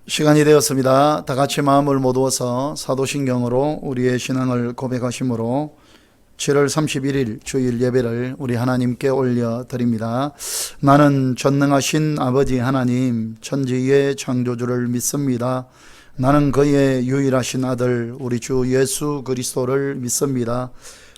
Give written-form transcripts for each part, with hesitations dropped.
시간이 되었습니다. 다 같이 마음을 모두어서 사도신경으로 우리의 신앙을 고백하심으로 7월 31일 주일 예배를 우리 하나님께 올려드립니다. 나는 전능하신 아버지 하나님 천지의 창조주를 믿습니다. 나는 그의 유일하신 아들 우리 주 예수 그리스도를 믿습니다.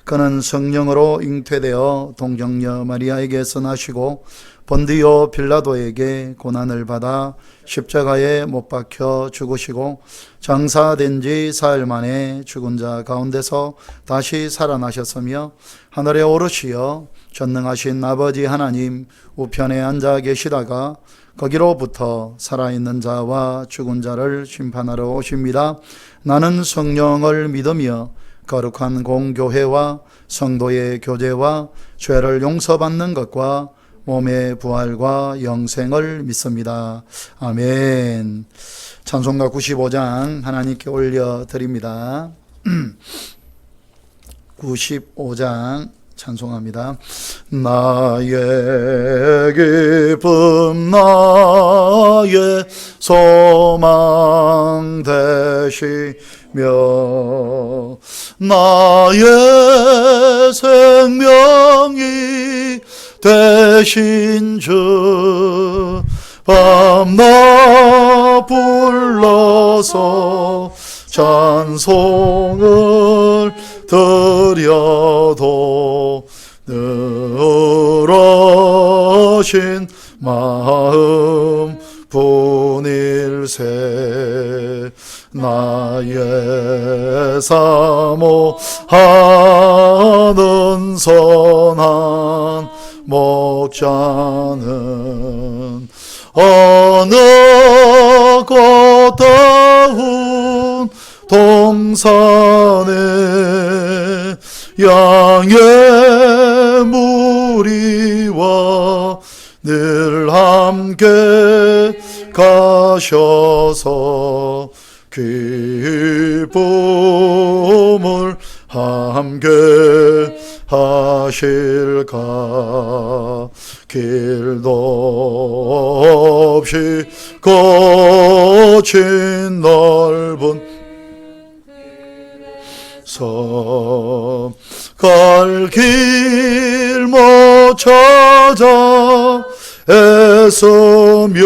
그는 성령으로 잉태되어 동정녀 마리아에게서 나시고 본디오 빌라도에게 고난을 받아 십자가에 못 박혀 죽으시고 장사된 지 사흘 만에 죽은 자 가운데서 다시 살아나셨으며 하늘에 오르시어 전능하신 아버지 하나님 우편에 앉아 계시다가 거기로부터 살아있는 자와 죽은 자를 심판하러 오십니다. 나는 성령을 믿으며 거룩한 공교회와 성도의 교제와 죄를 용서받는 것과 몸의 부활과 영생을 믿습니다. 아멘. 찬송가 95장 하나님께 올려드립니다. 95장 찬송합니다. 나의 기쁨 나의 소망 되시며 나의 생명이 되신 주 밤낮 불러서 찬송을 드려도 늘어신 마음 분일세 나의 사모하는 선한 목자는 어느 꽃다운 동산에 양의 무리와 늘 함께 가셔서 기쁨을 함께 하실까 길도 없이 거친 넓은 섬 갈 길 못 찾아 애쓰며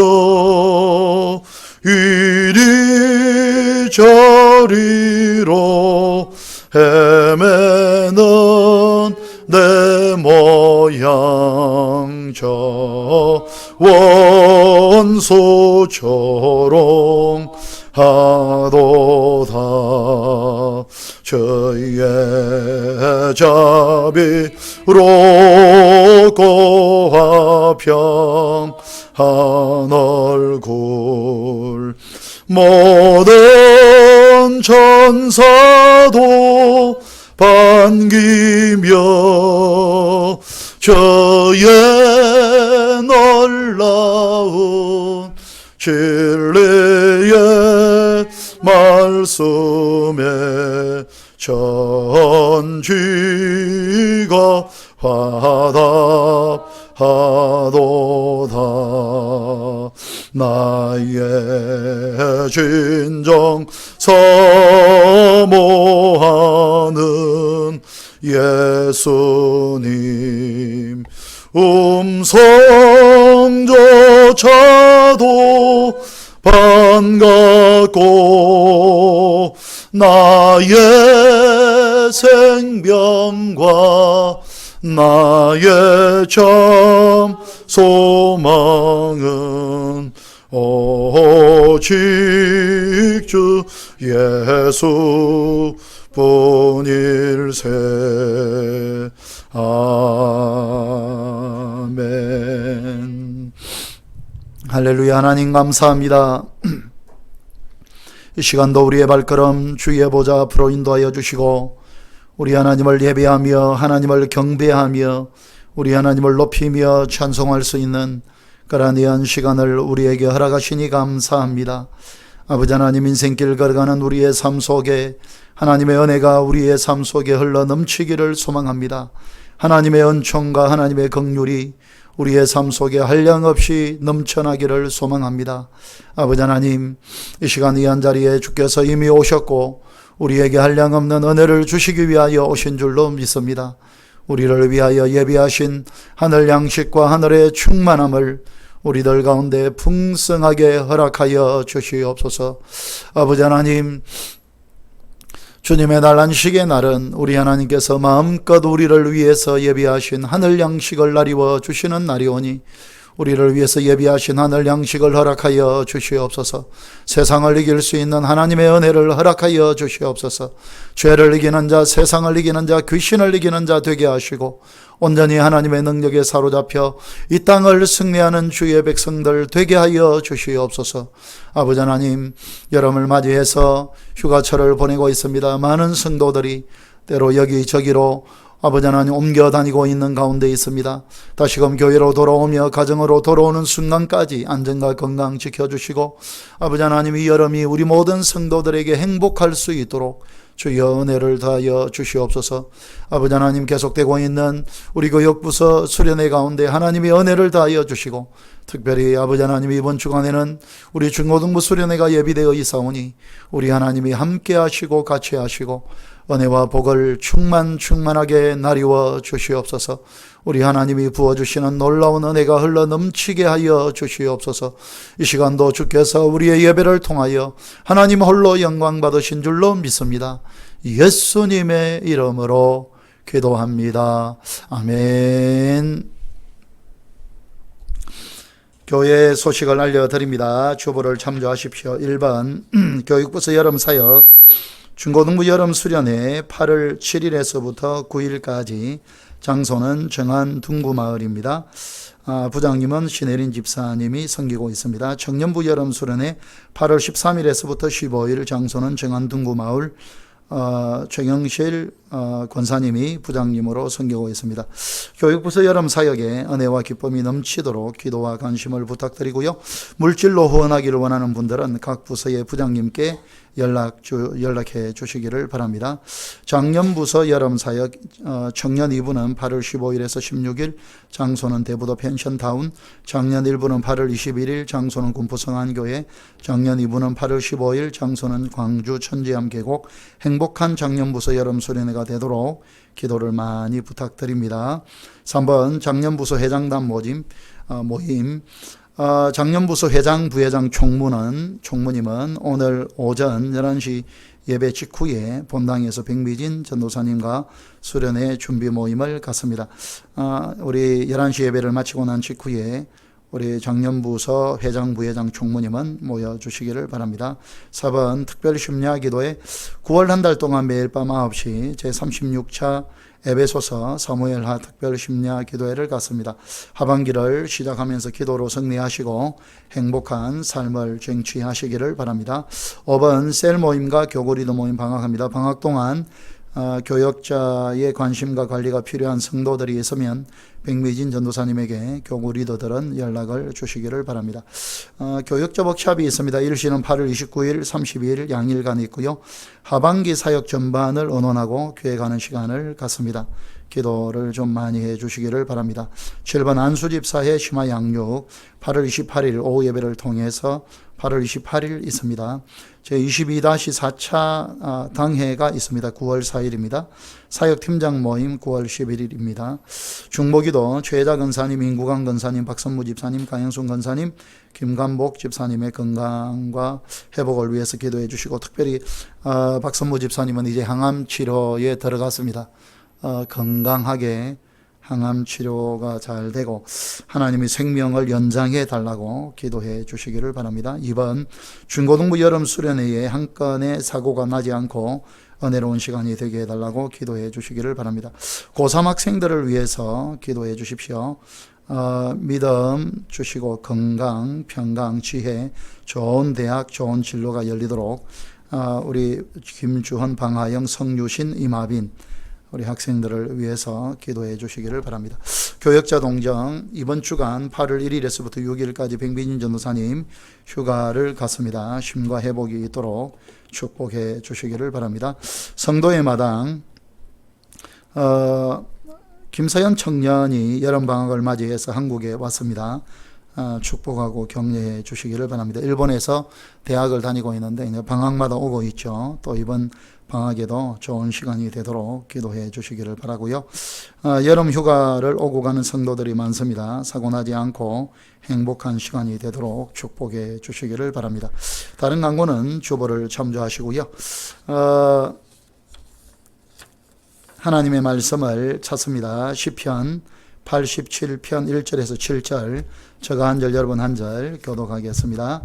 이리저리로 헤매는 내 모양 저 원소처럼 하도다 저의 자비로 고화평한 얼굴 모든 천사도 반기며 저의 놀라운 진리의 말씀에 전지가 화답하도다 나의 진정 사모하는 예수님 음성조차도 반갑고 나의 생명과 나의 참 소망은 오직 주 예수 뿐일세. 아멘. 할렐루야. 하나님 감사합니다. 이 시간도 우리의 발걸음 주의 보좌 앞으로 인도하여 주시고 우리 하나님을 예배하며 하나님을 경배하며 우리 하나님을 높이며 찬송할 수 있는 그러한 귀한 시간을 우리에게 허락하시니 감사합니다. 아버지 하나님, 인생길 걸어가는 우리의 삶 속에 하나님의 은혜가 우리의 삶 속에 흘러 넘치기를 소망합니다. 하나님의 은총과 하나님의 긍휼이 우리의 삶 속에 한량없이 넘쳐나기를 소망합니다. 아버지 하나님, 이 시간 이 한자리에 주께서 이미 오셨고 우리에게 한량없는 은혜를 주시기 위하여 오신 줄로 믿습니다. 우리를 위하여 예비하신 하늘 양식과 하늘의 충만함을 우리들 가운데 풍성하게 허락하여 주시옵소서. 아버지 하나님, 주님의 날 안식의 날은 우리 하나님께서 마음껏 우리를 위해서 예비하신 하늘 양식을 나리워 주시는 날이오니 우리를 위해서 예비하신 하늘 양식을 허락하여 주시옵소서. 세상을 이길 수 있는 하나님의 은혜를 허락하여 주시옵소서. 죄를 이기는 자, 세상을 이기는 자, 귀신을 이기는 자 되게 하시고 온전히 하나님의 능력에 사로잡혀 이 땅을 승리하는 주의 백성들 되게 하여 주시옵소서. 아버지 하나님, 여름을 맞이해서 휴가철을 보내고 있습니다. 많은 성도들이 때로 여기저기로 아버지 하나님 옮겨 다니고 있는 가운데 있습니다. 다시금 교회로 돌아오며 가정으로 돌아오는 순간까지 안전과 건강 지켜주시고 아버지 하나님, 이 여름이 우리 모든 성도들에게 행복할 수 있도록 주여 은혜를 다하여 주시옵소서. 아버지 하나님, 계속되고 있는 우리 교육부서 수련회 가운데 하나님의 은혜를 다하여 주시고 특별히 아버지 하나님, 이번 주간에는 우리 중고등부 수련회가 예비되어 있사오니 우리 하나님이 함께 하시고 같이 하시고 은혜와 복을 충만하게 나리워 주시옵소서. 우리 하나님이 부어주시는 놀라운 은혜가 흘러 넘치게 하여 주시옵소서. 이 시간도 주께서 우리의 예배를 통하여 하나님 홀로 영광 받으신 줄로 믿습니다. 예수님의 이름으로 기도합니다. 아멘. 교회 소식을 알려드립니다. 주보를 참조하십시오. 1번 교육부서 여름사역 중고등부 여름 수련회 8월 7일에서부터 9일까지 장소는 정안 둥구마을입니다. 부장님은 신혜린 집사님이 섬기고 있습니다. 청년부 여름 수련회 8월 13일에서부터 15일 장소는 정안 둥구마을 최경실 권사님이 부장님으로 섬기고 있습니다. 교육부서 여름 사역에 은혜와 기쁨이 넘치도록 기도와 관심을 부탁드리고요. 물질로 후원하기를 원하는 분들은 각 부서의 부장님께 연락해 주시기를 바랍니다. 작년부서 여름 사역 청년 2부는 8월 15일에서 16일 장소는 대부도 펜션타운, 작년 1부는 8월 21일 장소는 군포성안교회, 작년 2부는 8월 15일 장소는 광주 천지암 계곡. 행복한 작년부서 여름 수련회가 되도록 기도를 많이 부탁드립니다. 3번 작년부서 회장단 모임 작년부서 회장, 부회장 총무님은 오늘 오전 11시 예배 직후에 본당에서 백미진 전도사님과 수련회 준비 모임을 갖습니다. 우리 11시 예배를 마치고 난 직후에 우리 작년부서 회장, 부회장, 총무님은 모여주시기를 바랍니다. 4번 특별 심야 기도에 9월 한 달 동안 매일 밤 9시 제36차 에베소서 사무엘하 특별 심야 기도회를 갖습니다. 하반기를 시작하면서 기도로 승리하시고 행복한 삶을 쟁취하시기를 바랍니다. 5번 셀 모임과 교구 리더 모임 방학합니다. 방학 동안 교역자의 관심과 관리가 필요한 성도들이 있으면 백미진 전도사님에게 교구 리더들은 연락을 주시기를 바랍니다. 교역자 워크숍이 있습니다. 일시는 8월 29일, 32일 양일간 있고요. 하반기 사역 전반을 의논하고 기획하는 시간을 갖습니다. 기도를 좀 많이 해 주시기를 바랍니다. 7번 안수집사회 심화 양육 8월 28일 오후 예배를 통해서 8월 28일 있습니다. 제22-4차 당회가 있습니다. 9월 4일입니다. 사역팀장 모임 9월 11일입니다. 중보기도 최혜자 권사님, 임구강 권사님, 박선무 집사님, 강영순 권사님, 김관복 집사님의 건강과 회복을 위해서 기도해 주시고 특별히 박선무 집사님은 이제 항암 치료에 들어갔습니다. 건강하게 항암 치료가 잘 되고 하나님이 생명을 연장해 달라고 기도해 주시기를 바랍니다. 2번 중고등부 여름 수련회에 한 건의 사고가 나지 않고 은혜로운 시간이 되게 해달라고 기도해 주시기를 바랍니다. 고3 학생들을 위해서 기도해 주십시오. 믿음 주시고 건강, 평강, 지혜, 좋은 대학, 좋은 진로가 열리도록 우리 김주헌, 방하영, 성유신, 이마빈 우리 학생들을 위해서 기도해 주시기를 바랍니다. 교역자 동정 이번 주간 8월 1일에서부터 6일까지 백미진 전도사님 휴가를 갔습니다. 쉼과 회복이 있도록 축복해 주시기를 바랍니다. 성도의 마당 김서연 청년이 여름방학을 맞이해서 한국에 왔습니다. 축복하고 격려해 주시기를 바랍니다. 일본에서 대학을 다니고 있는데 이제 방학마다 오고 있죠. 또 이번 방학에도 좋은 시간이 되도록 기도해 주시기를 바라고요. 여름 휴가를 오고 가는 성도들이 많습니다. 사고 나지 않고 행복한 시간이 되도록 축복해 주시기를 바랍니다. 다른 강구는 주보를 참조하시고요. 하나님의 말씀을 찾습니다. 시편 87편 1절에서 7절, 제가 한 절 여러분 한 절 교독하겠습니다.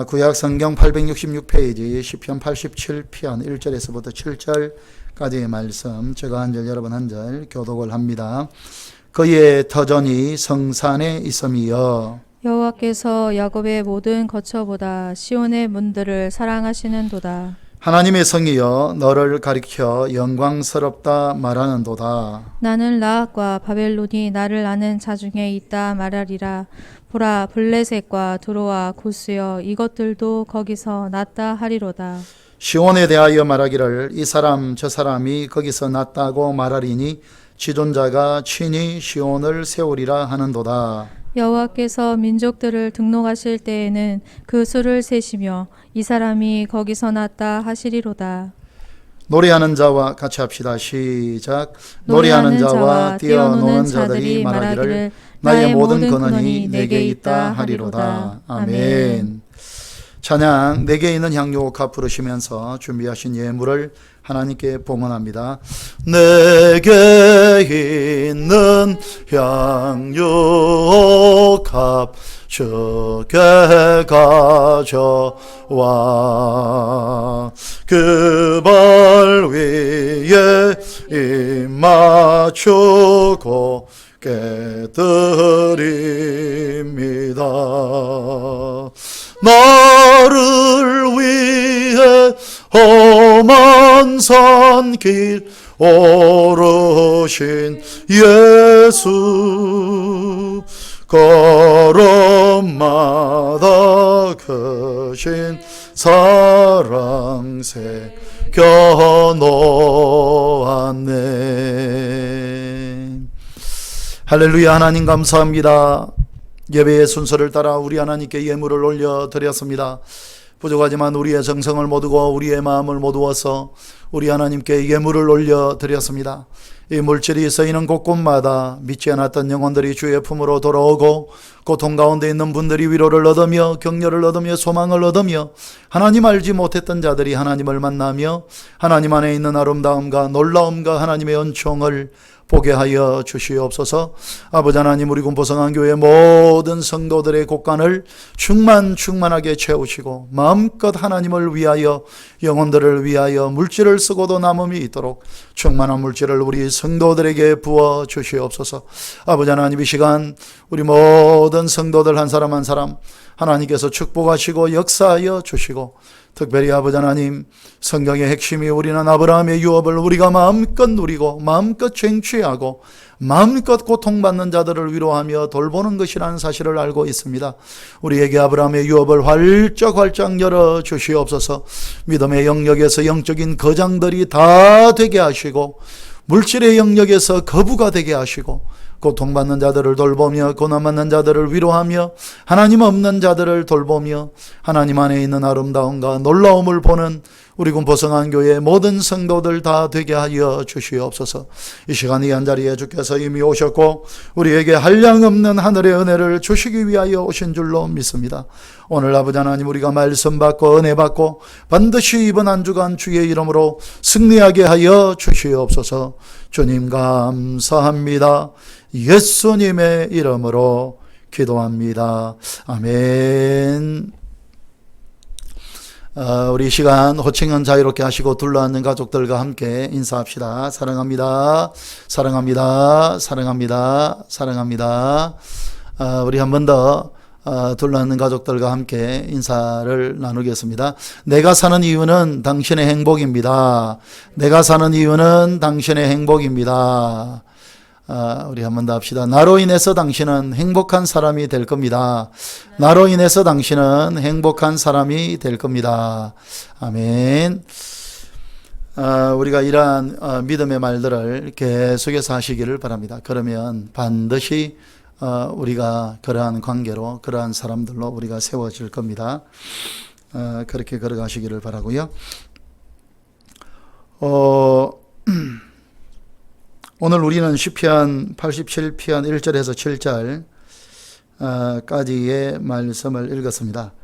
구약 성경 866페이지 시편 87편 1절에서부터 7절까지의 말씀, 제가 한 절 여러분 한 절 교독을 합니다. 그의 터전이 성산에 있음이여, 여호와께서 야곱의 모든 거처보다 시온의 문들을 사랑하시는도다. 하나님의 성이여 너를 가리켜 영광스럽다 말하는도다. 나는 라합과 바벨론이 나를 아는 자 중에 있다 말하리라. 보라, 블레셋과 두로와 구스여 이것들도 거기서 났다 하리로다. 시온에 대하여 말하기를 이 사람 저 사람이 거기서 났다고 말하리니 지존자가 친히 시온을 세우리라 하는도다. 여호와께서 민족들을 등록하실 때에는 그 수를 세시며 이 사람이 거기서 났다 하시리로다. 노래하는 자와 같이 합시다. 시작. 노래하는 자와 뛰어노는 자들이 말하기를 나의 모든 근원이 내게 있다 하리로다. 아멘. 찬양 내게 있는 향유 값 부르시면서 준비하신 예물을 하나님께 봉헌합니다. 내게 있는 향유 값 주께 가져와 그 발 위에 입 맞추고 깨드립니다. 나를 위해 험한 산길 오르신 예수, 걸음마다 크신 사랑 새겨놓았네. 할렐루야. 하나님 감사합니다. 예배의 순서를 따라 우리 하나님께 예물을 올려드렸습니다. 부족하지만 우리의 정성을 모두고 우리의 마음을 모두어서 우리 하나님께 예물을 올려드렸습니다. 이 물질이 쓰이는 곳곳마다 믿지 않았던 영혼들이 주의 품으로 돌아오고 고통 가운데 있는 분들이 위로를 얻으며 격려를 얻으며 소망을 얻으며 하나님 알지 못했던 자들이 하나님을 만나며 하나님 안에 있는 아름다움과 놀라움과 하나님의 은총을 보게 하여 주시옵소서. 아버지 하나님, 우리 군포성안교회 모든 성도들의 곳간을 충만하게 채우시고 마음껏 하나님을 위하여, 영혼들을 위하여 물질을 쓰고도 남음이 있도록 충만한 물질을 우리 성도들에게 부어 주시옵소서. 아버지 하나님, 이 시간 우리 모든 성도들 한 사람 한 사람 하나님께서 축복하시고 역사하여 주시고, 특별히 아버지 하나님, 성경의 핵심이 우리는 아브라함의 유업을 우리가 마음껏 누리고 마음껏 쟁취하고 마음껏 고통받는 자들을 위로하며 돌보는 것이라는 사실을 알고 있습니다. 우리에게 아브라함의 유업을 활짝 열어 주시옵소서. 믿음의 영역에서 영적인 거장들이 다 되게 하시고 물질의 영역에서 거부가 되게 하시고 고통받는 자들을 돌보며 고난받는 자들을 위로하며 하나님 없는 자들을 돌보며 하나님 안에 있는 아름다움과 놀라움을 보는 우리 군포성안교회 모든 성도들 다 되게 하여 주시옵소서. 이 시간 이 한자리에 주께서 이미 오셨고 우리에게 한량없는 하늘의 은혜를 주시기 위하여 오신 줄로 믿습니다. 오늘 아버지 하나님, 우리가 말씀 받고 은혜 받고 반드시 이번 한 주간 주의 이름으로 승리하게 하여 주시옵소서. 주님 감사합니다. 예수님의 이름으로 기도합니다. 아멘. 우리 시간 호칭은 자유롭게 하시고 둘러앉는 가족들과 함께 인사합시다. 사랑합니다. 사랑합니다. 사랑합니다. 사랑합니다. 우리 한 번 더 둘러앉는 가족들과 함께 인사를 나누겠습니다. 내가 사는 이유는 당신의 행복입니다. 내가 사는 이유는 당신의 행복입니다. 우리 한 번 더 합시다. 나로 인해서 당신은 행복한 사람이 될 겁니다. 나로 인해서 당신은 행복한 사람이 될 겁니다. 아멘. 우리가 이러한 믿음의 말들을 계속해서 하시기를 바랍니다. 그러면 반드시 우리가 그러한 관계로, 그러한 사람들로 우리가 세워질 겁니다. 그렇게 걸어가시기를 바라고요. 오늘 우리는 시편 87편 1절에서 7절까지의 말씀을 읽었습니다.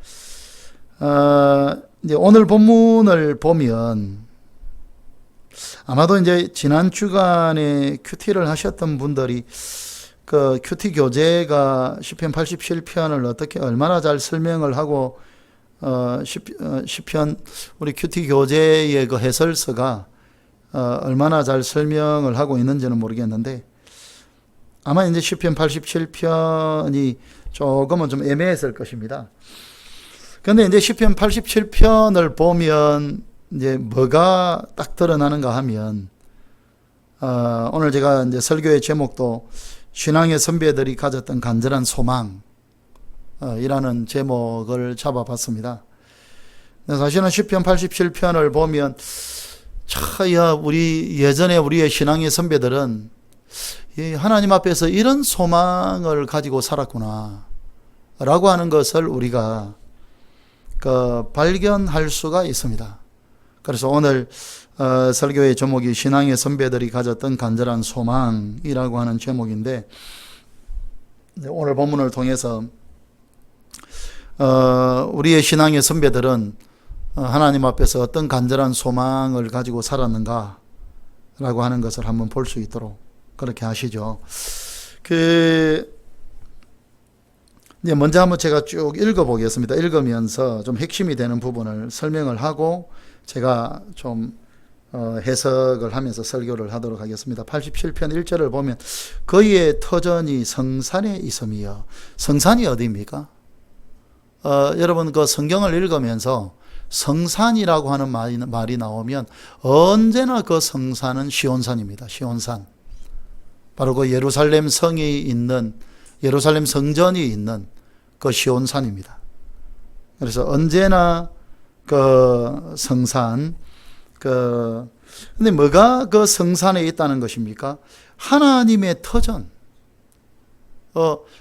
이제 오늘 본문을 보면 아마도 이제 지난 주간에 큐티를 하셨던 분들이 그 큐티 교재가 시편 87편을 어떻게 얼마나 잘 설명을 하고 시편 우리 큐티 교재의 그 해설서가 얼마나 잘 설명을 하고 있는지는 모르겠는데 아마 이제 시편 87편이 조금은 좀 애매했을 것입니다. 그런데 이제 시편 87편을 보면 이제 뭐가 딱 드러나는가 하면 오늘 제가 이제 설교의 제목도 신앙의 선배들이 가졌던 간절한 소망 이라는 제목을 잡아봤습니다. 사실은 시편 87편을 보면 차야 우리 예전에 우리의 신앙의 선배들은 하나님 앞에서 이런 소망을 가지고 살았구나 라고 하는 것을 우리가 발견할 수가 있습니다. 그래서 오늘 설교의 제목이 신앙의 선배들이 가졌던 간절한 소망이라고 하는 제목인데 오늘 본문을 통해서 우리의 신앙의 선배들은 하나님 앞에서 어떤 간절한 소망을 가지고 살았는가 라고 하는 것을 한번 볼 수 있도록 그렇게 하시죠. 이제 먼저 한번 제가 쭉 읽어보겠습니다. 읽으면서 좀 핵심이 되는 부분을 설명을 하고 제가 좀 해석을 하면서 설교를 하도록 하겠습니다. 87편 1절을 보면 그의 터전이 성산에 있음이여. 성산이 어디입니까? 여러분 그 성경을 읽으면서 성산이라고 하는 말이 나오면 언제나 그 성산은 시온산입니다. 시온산. 바로 그 예루살렘 성이 있는 예루살렘 성전이 있는 그 시온산입니다. 그래서 언제나 그 성산, 근데 뭐가 그 성산에 있다는 것입니까? 하나님의 터전.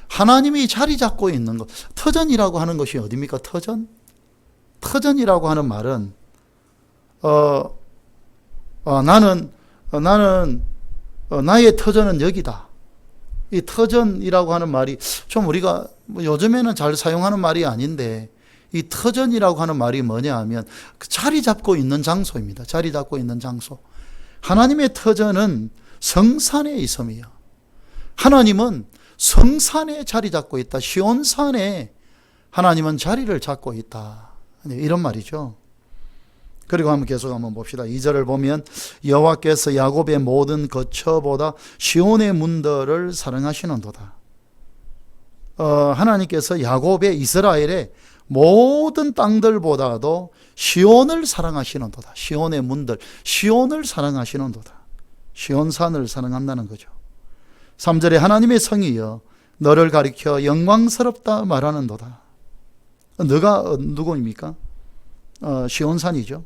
하나님이 자리 잡고 있는 것. 터전이라고 하는 것이 어디입니까? 터전? 터전이라고 하는 말은, 나의 터전은 여기다. 이 터전이라고 하는 말이 좀 우리가 요즘에는 잘 사용하는 말이 아닌데 이 터전이라고 하는 말이 뭐냐 하면 자리 잡고 있는 장소입니다. 자리 잡고 있는 장소. 하나님의 터전은 성산에 있음이요. 하나님은 성산에 자리 잡고 있다. 시온산에 하나님은 자리를 잡고 있다. 이런 말이죠. 그리고 한번 계속 한번 봅시다. 2절을 보면 여호와께서 야곱의 모든 거처보다 시온의 문들을 사랑하시는도다. 하나님께서 야곱의 이스라엘의 모든 땅들보다도 시온을 사랑하시는도다. 시온의 문들, 시온을 사랑하시는도다. 시온산을 사랑한다는 거죠. 3절에 하나님의 성이여 너를 가리켜 영광스럽다 말하는도다. 너가 누구입니까? 시온산이죠.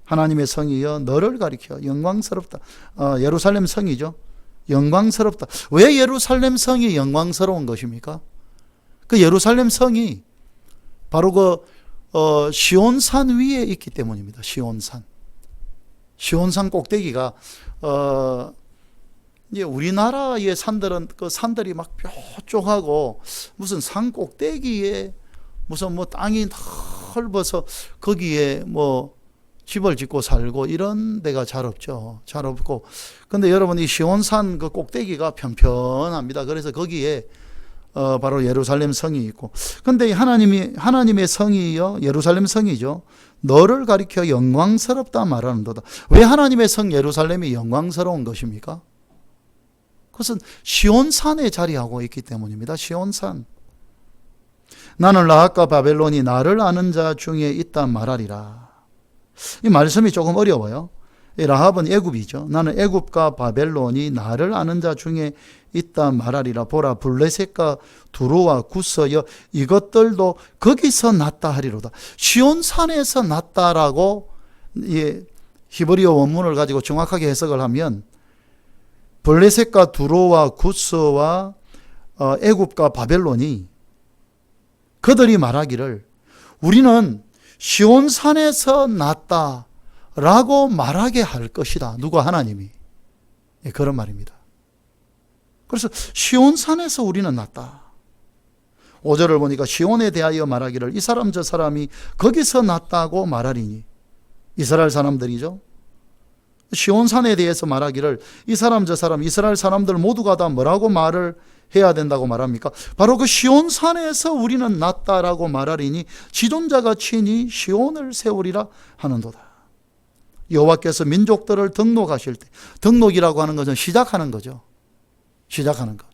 하나님의 성이여 너를 가리켜 영광스럽다. 예루살렘 성이죠. 영광스럽다. 왜 예루살렘 성이 영광스러운 것입니까? 그 예루살렘 성이 바로 그 시온산 위에 있기 때문입니다. 시온산. 시온산 꼭대기가 이제 우리나라의 산들은 그 산들이 막 뾰족하고 무슨 산 꼭대기에 무슨 뭐 땅이 넓어서 거기에 뭐 집을 짓고 살고 이런 데가 잘 없죠. 잘 없고. 근데 여러분 이 시온산 그 꼭대기가 편편합니다. 그래서 거기에 바로 예루살렘 성이 있고. 근데 하나님의 성이요. 예루살렘 성이죠. 너를 가리켜 영광스럽다 말하는도다. 왜 하나님의 성 예루살렘이 영광스러운 것입니까? 그것은 시온산에 자리하고 있기 때문입니다. 시온산. 나는 라합과 바벨론이 나를 아는 자 중에 있다 말하리라. 이 말씀이 조금 어려워요. 이 라합은 애굽이죠. 나는 애굽과 바벨론이 나를 아는 자 중에 있다 말하리라. 보라 블레셋과 두로와 구스여 이것들도 거기서 났다 하리로다. 시온산에서 났다라고 히브리어 원문을 가지고 정확하게 해석을 하면 블레셋과 두로와 구스와 애굽과 바벨론이 그들이 말하기를 우리는 시온산에서 났다라고 말하게 할 것이다. 누가? 하나님이. 그런 말입니다. 그래서 시온산에서 우리는 났다. 5절을 보니까 시온에 대하여 말하기를 이 사람 저 사람이 거기서 났다고 말하리니, 이스라엘 사람들이죠. 시온산에 대해서 말하기를 이 사람 저 사람 이스라엘 사람들 모두가 다 뭐라고 말을 해야 된다고 말합니까? 바로 그 시온산에서 우리는 났다라고 말하리니 지존자가 친히 시온을 세우리라 하는도다. 여호와께서 민족들을 등록하실 때, 등록이라고 하는 것은 시작하는 거죠. 시작하는 것.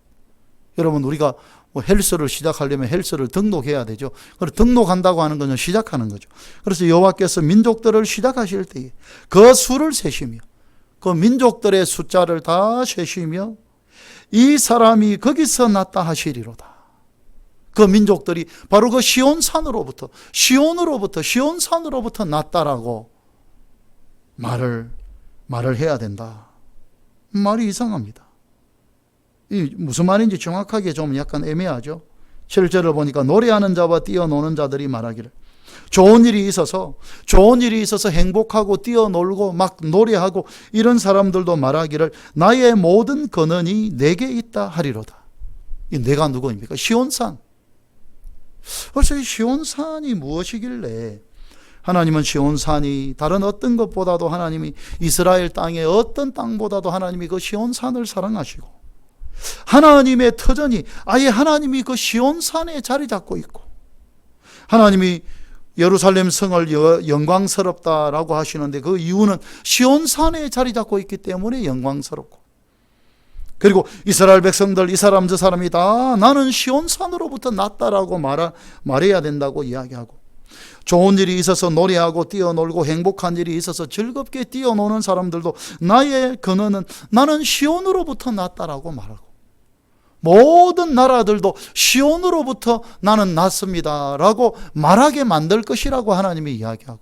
여러분, 우리가 헬스를 시작하려면 헬스를 등록해야 되죠. 그래서 등록한다고 하는 것은 시작하는 거죠. 그래서 여호와께서 민족들을 시작하실 때에 그 수를 세시며 그 민족들의 숫자를 다 세시며 이 사람이 거기서 났다 하시리로다. 그 민족들이 바로 그 시온산으로부터, 시온산으로부터 났다라고 말을 해야 된다. 말이 이상합니다. 이 무슨 말인지 정확하게 좀 약간 애매하죠. 7절을 보니까 노래하는 자와 뛰어노는 자들이 말하기를 좋은 일이 있어서 행복하고 뛰어놀고 막 노래하고 이런 사람들도 말하기를 나의 모든 근원이 내게 있다 하리로다. 이 내가 누구입니까? 시온산. 그래서 이 시온산이 무엇이길래 하나님은 시온산이 다른 어떤 것보다도 하나님이 이스라엘 땅의 어떤 땅보다도 하나님이 그 시온산을 사랑하시고 하나님의 터전이 아예 하나님이 그 시온산에 자리 잡고 있고 하나님이 예루살렘 성을 영광스럽다라고 하시는데 그 이유는 시온산에 자리 잡고 있기 때문에 영광스럽고, 그리고 이스라엘 백성들 이 사람 저 사람이 다 나는 시온산으로부터 났다라고 말해야 된다고 이야기하고, 좋은 일이 있어서 노래하고 뛰어놀고 행복한 일이 있어서 즐겁게 뛰어노는 사람들도 나의 근원은 나는 시온으로부터 났다라고 말하고, 모든 나라들도 시온으로부터 나는 났습니다 라고 말하게 만들 것이라고 하나님이 이야기하고,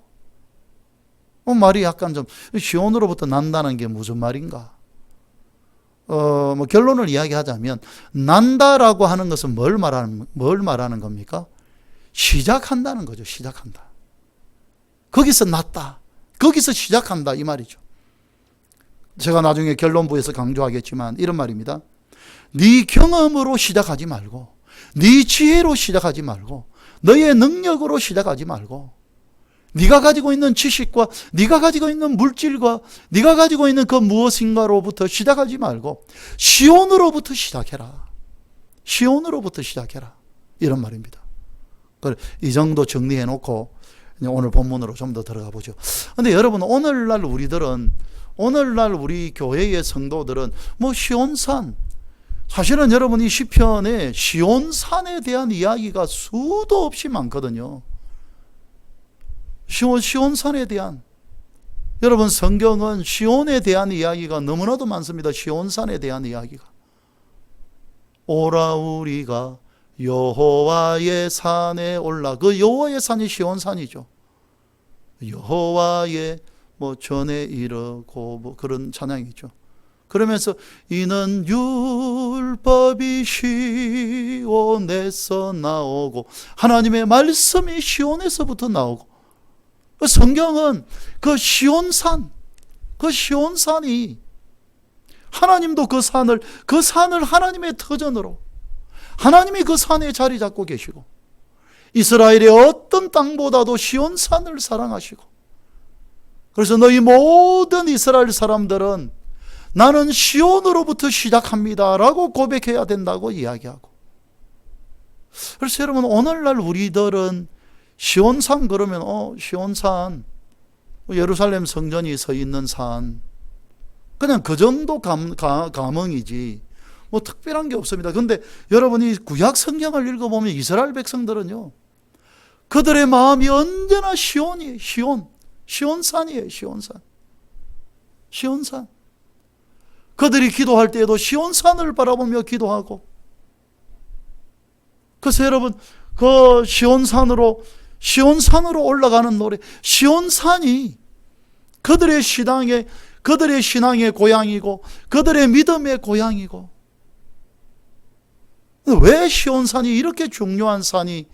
말이 약간 좀 시온으로부터 난다는 게 무슨 말인가? 결론을 이야기하자면 난다라고 하는 것은 뭘 말하는 겁니까? 시작한다는 거죠. 시작한다. 거기서 났다. 거기서 시작한다 이 말이죠. 제가 나중에 결론부에서 강조하겠지만 이런 말입니다. 네 경험으로 시작하지 말고, 네 지혜로 시작하지 말고, 너의 능력으로 시작하지 말고, 네가 가지고 있는 지식과 네가 가지고 있는 물질과 네가 가지고 있는 그 무엇인가로부터 시작하지 말고 시온으로부터 시작해라. 시온으로부터 시작해라. 이런 말입니다. 이 정도 정리해 놓고 오늘 본문으로 좀 더 들어가 보죠. 근데 여러분, 오늘날 우리 교회의 성도들은 시온산, 사실은 여러분 이 시편에 시온산에 대한 이야기가 수도 없이 많거든요. 시온산에 대한, 여러분 성경은 시온에 대한 이야기가 너무나도 많습니다. 시온산에 대한 이야기가. 오라 우리가 여호와의 산에 올라, 그 여호와의 산이 시온산이죠. 여호와의 전에 이르고 그런 찬양이죠. 그러면서 이는 율법이 시온에서 나오고, 하나님의 말씀이 시온에서부터 나오고, 성경은 그 시온산이 하나님도 그 산을 하나님의 터전으로, 하나님이 그 산에 자리 잡고 계시고, 이스라엘의 어떤 땅보다도 시온산을 사랑하시고, 그래서 너희 모든 이스라엘 사람들은 나는 시온으로부터 시작합니다 라고 고백해야 된다고 이야기하고, 그래서 여러분 오늘날 우리들은 시온산 그러면 시온산, 예루살렘 성전이 서 있는 산, 그냥 그 정도 감흥이지 특별한 게 없습니다. 그런데 여러분이 구약 성경을 읽어보면 이스라엘 백성들은요, 그들의 마음이 언제나 시온이에요. 시온산이에요. 시온산. 그들이 기도할 때에도 시온산을 바라보며 기도하고, 그래서 여러분 그 시온산으로 올라가는 노래, 시온산이 그들의 신앙의 고향이고 그들의 믿음의 고향이고, 왜 시온산이 이렇게 중요한 산이,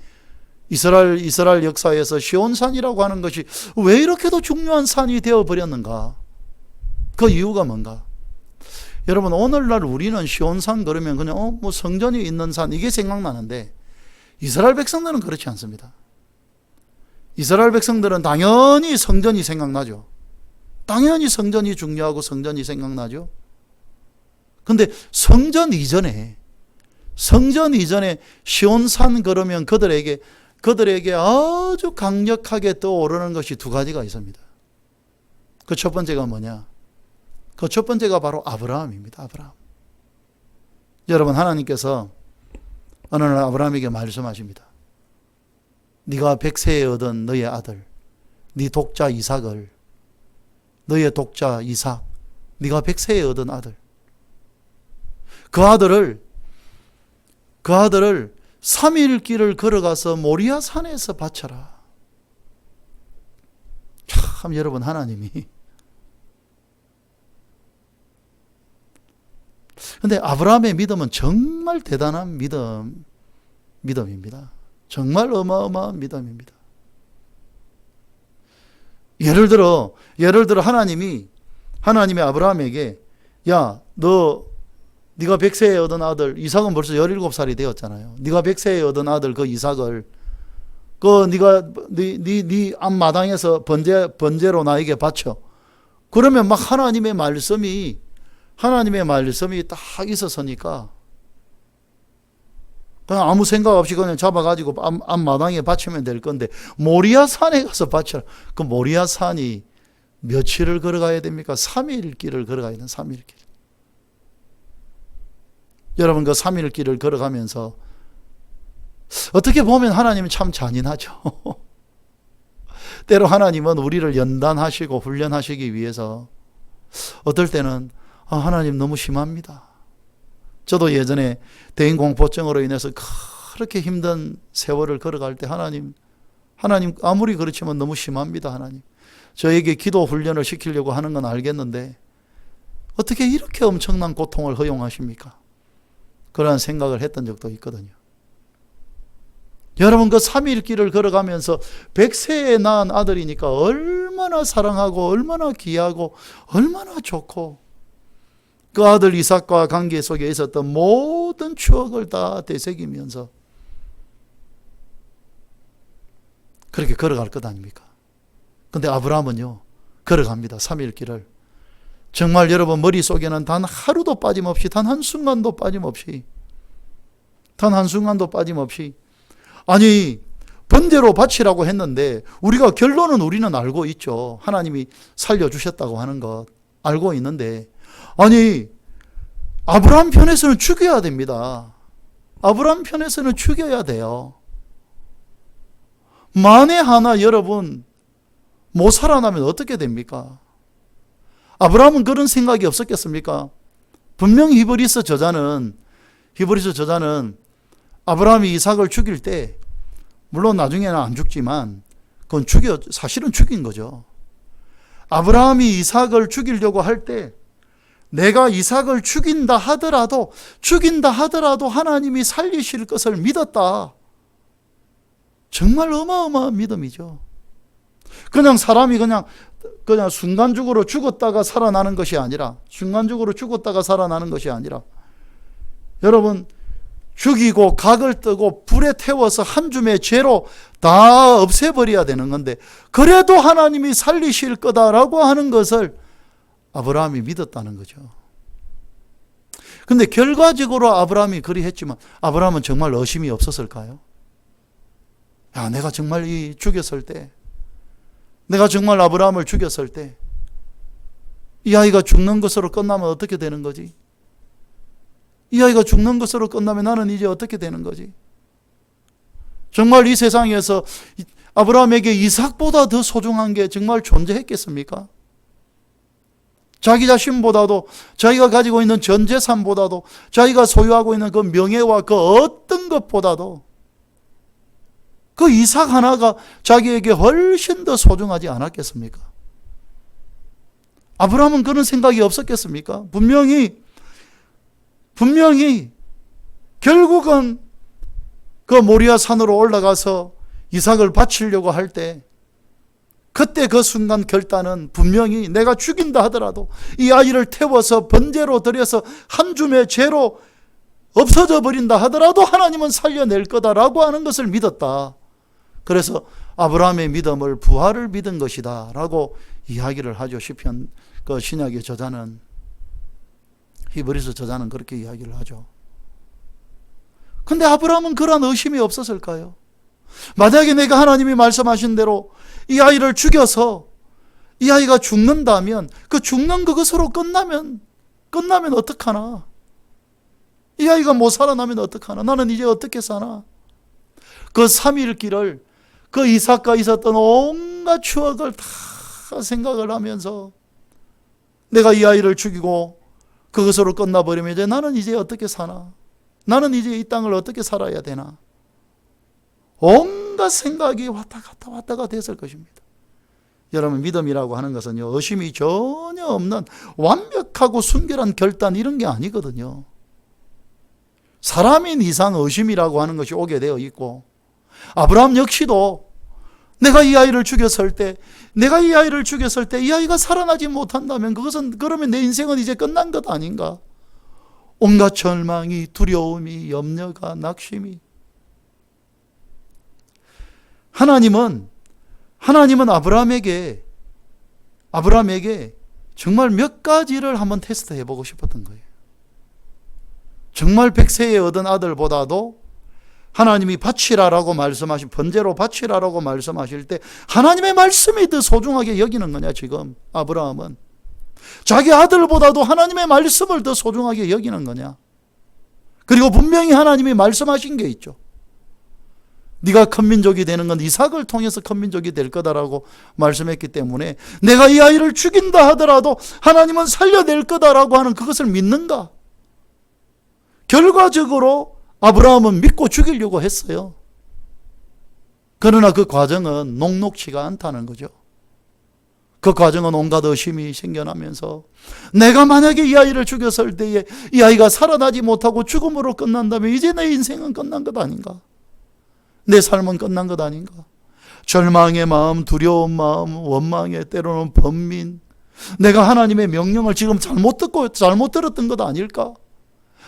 이스라엘 역사에서 시온산이라고 하는 것이 왜 이렇게도 중요한 산이 되어버렸는가? 그 이유가 뭔가? 여러분, 오늘날 우리는 시온산 그러면 그냥 뭐 성전이 있는 산, 이게 생각나는데 이스라엘 백성들은 그렇지 않습니다. 이스라엘 백성들은 당연히 성전이 생각나죠. 당연히 성전이 중요하고 성전이 생각나죠. 근데 성전 이전에 시온산 그러면 그들에게 아주 강력하게 떠오르는 것이 두 가지가 있습니다. 그 첫 번째가 뭐냐? 그 첫 번째가 바로 아브라함입니다. 아브라함. 여러분, 하나님께서 어느 날 아브라함에게 말씀하십니다. 네가 100세에 얻은 너의 아들, 네 독자 이삭을, 너의 독자 이삭, 네가 100세에 얻은 아들, 그 아들을 3일 길을 걸어가서 모리아 산에서 바쳐라. 참, 여러분, 하나님이. 근데 아브라함의 믿음은 정말 대단한 믿음입니다. 정말 어마어마한 믿음입니다. 예를 들어 하나님이 아브라함에게, 야, 네가 100세에 얻은 아들, 이삭은 벌써 17살이 되었잖아요. 네가 100세에 얻은 아들 그 이삭을 네가 네 앞마당에서 번제로 나에게 바쳐. 그러면 막 하나님의 말씀이 딱 있었으니까 그냥 아무 생각 없이 그냥 잡아가지고 앞마당에 바치면 될 건데, 모리아 산에 가서 바쳐라. 그 모리아 산이 며칠을 걸어가야 됩니까? 3일 길을 걸어가야 돼요. 3일 길. 여러분, 그 3일 길을 걸어가면서 어떻게 보면 하나님은 참 잔인하죠. 때로 하나님은 우리를 연단하시고 훈련하시기 위해서 어떨 때는 하나님 너무 심합니다. 저도 예전에 대인공포증으로 인해서 그렇게 힘든 세월을 걸어갈 때 하나님 아무리 그렇지만 너무 심합니다. 하나님, 저에게 기도 훈련을 시키려고 하는 건 알겠는데 어떻게 이렇게 엄청난 고통을 허용하십니까? 그런 생각을 했던 적도 있거든요. 여러분, 그 3일 길을 걸어가면서 100세에 낳은 아들이니까 얼마나 사랑하고 얼마나 귀하고 얼마나 좋고, 그 아들 이삭과 관계 속에 있었던 모든 추억을 다 되새기면서 그렇게 걸어갈 것 아닙니까? 근데 아브라함은요, 걸어갑니다. 3일 길을. 정말 여러분, 머릿속에는 단 하루도 빠짐없이, 단 한순간도 빠짐없이, 아니, 번제로 바치라고 했는데 결론은 우리는 알고 있죠. 하나님이 살려주셨다고 하는 것 알고 있는데, 아니, 아브라함 편에서는 죽여야 됩니다. 아브라함 편에서는 죽여야 돼요. 만에 하나 여러분 못 살아나면 어떻게 됩니까? 아브라함은 그런 생각이 없었겠습니까? 분명히 히브리서 저자는 아브라함이 이삭을 죽일 때, 물론 나중에는 안 죽지만 그건 사실은 죽인 거죠. 아브라함이 이삭을 죽이려고 할 때 내가 이삭을 죽인다 하더라도 하나님이 살리실 것을 믿었다. 정말 어마어마한 믿음이죠. 그냥 사람이 그냥 순간적으로 죽었다가 살아나는 것이 아니라, 여러분, 죽이고 각을 뜨고 불에 태워서 한 줌의 죄로 다 없애버려야 되는 건데, 그래도 하나님이 살리실 거다라고 하는 것을 아브라함이 믿었다는 거죠. 근데 결과적으로 아브라함이 그리 했지만 아브라함은 정말 의심이 없었을까요? 야, 내가 정말 내가 정말 아브라함을 죽였을 때 이 아이가 죽는 것으로 끝나면 어떻게 되는 거지? 이 아이가 죽는 것으로 끝나면 나는 이제 어떻게 되는 거지? 정말 이 세상에서 아브라함에게 이삭보다 더 소중한 게 정말 존재했겠습니까? 자기 자신보다도, 자기가 가지고 있는 전 재산보다도, 자기가 소유하고 있는 그 명예와 그 어떤 것보다도 그 이삭 하나가 자기에게 훨씬 더 소중하지 않았겠습니까? 아브라함은 그런 생각이 없었겠습니까? 분명히 결국은 그 모리아 산으로 올라가서 이삭을 바치려고 할 때 그때 그 순간 결단은 분명히 내가 죽인다 하더라도 이 아이를 태워서 번제로 드려서 한 줌의 죄로 없어져 버린다 하더라도 하나님은 살려낼 거다라고 하는 것을 믿었다. 그래서 아브라함의 믿음을 부활을 믿은 것이다 라고 이야기를 하죠. 시편 그 신약의 저자는, 히브리서 저자는 그렇게 이야기를 하죠. 근데 아브라함은 그런 의심이 없었을까요? 만약에 내가 하나님이 말씀하신 대로 이 아이를 죽여서 이 아이가 죽는다면 그 죽는 그것으로 끝나면 어떡하나? 이 아이가 못 살아나면 어떡하나? 나는 이제 어떻게 사나? 그 3일 길을 그 이삭과 있었던 온갖 추억을 다 생각을 하면서 내가 이 아이를 죽이고 그것으로 끝나버리면 이제 나는 이제 어떻게 사나? 나는 이제 이 땅을 어떻게 살아야 되나? 온갖 생각이 왔다 갔다 됐을 것입니다. 여러분, 믿음이라고 하는 것은요, 의심이 전혀 없는 완벽하고 순결한 결단 이런 게 아니거든요. 사람인 이상 의심이라고 하는 것이 오게 되어 있고, 아브라함 역시도 내가 이 아이를 죽였을 때 이 아이가 살아나지 못한다면 그러면 내 인생은 이제 끝난 것 아닌가? 온갖 절망이, 두려움이, 염려가, 낙심이. 하나님은 아브라함에게 정말 몇 가지를 한번 테스트해 보고 싶었던 거예요. 정말 100세에 얻은 아들보다도 하나님이 바치라라고 말씀하신, 번제로 바치라라고 말씀하실 때 하나님의 말씀이 더 소중하게 여기는 거냐, 지금 아브라함은? 자기 아들보다도 하나님의 말씀을 더 소중하게 여기는 거냐? 그리고 분명히 하나님이 말씀하신 게 있죠. 네가 큰 민족이 되는 건 이삭을 통해서 큰 민족이 될 거다라고 말씀했기 때문에 내가 이 아이를 죽인다 하더라도 하나님은 살려낼 거다라고 하는 그것을 믿는가? 결과적으로 아브라함은 믿고 죽이려고 했어요. 그러나 그 과정은 녹록치가 않다는 거죠. 그 과정은 온갖 의심이 생겨나면서 내가 만약에 이 아이를 죽였을 때에 이 아이가 살아나지 못하고 죽음으로 끝난다면 이제 내 인생은 끝난 것 아닌가? 내 삶은 끝난 것 아닌가? 절망의 마음, 두려운 마음, 원망의, 때로는 번민, 내가 하나님의 명령을 지금 잘못 들었던 것 아닐까?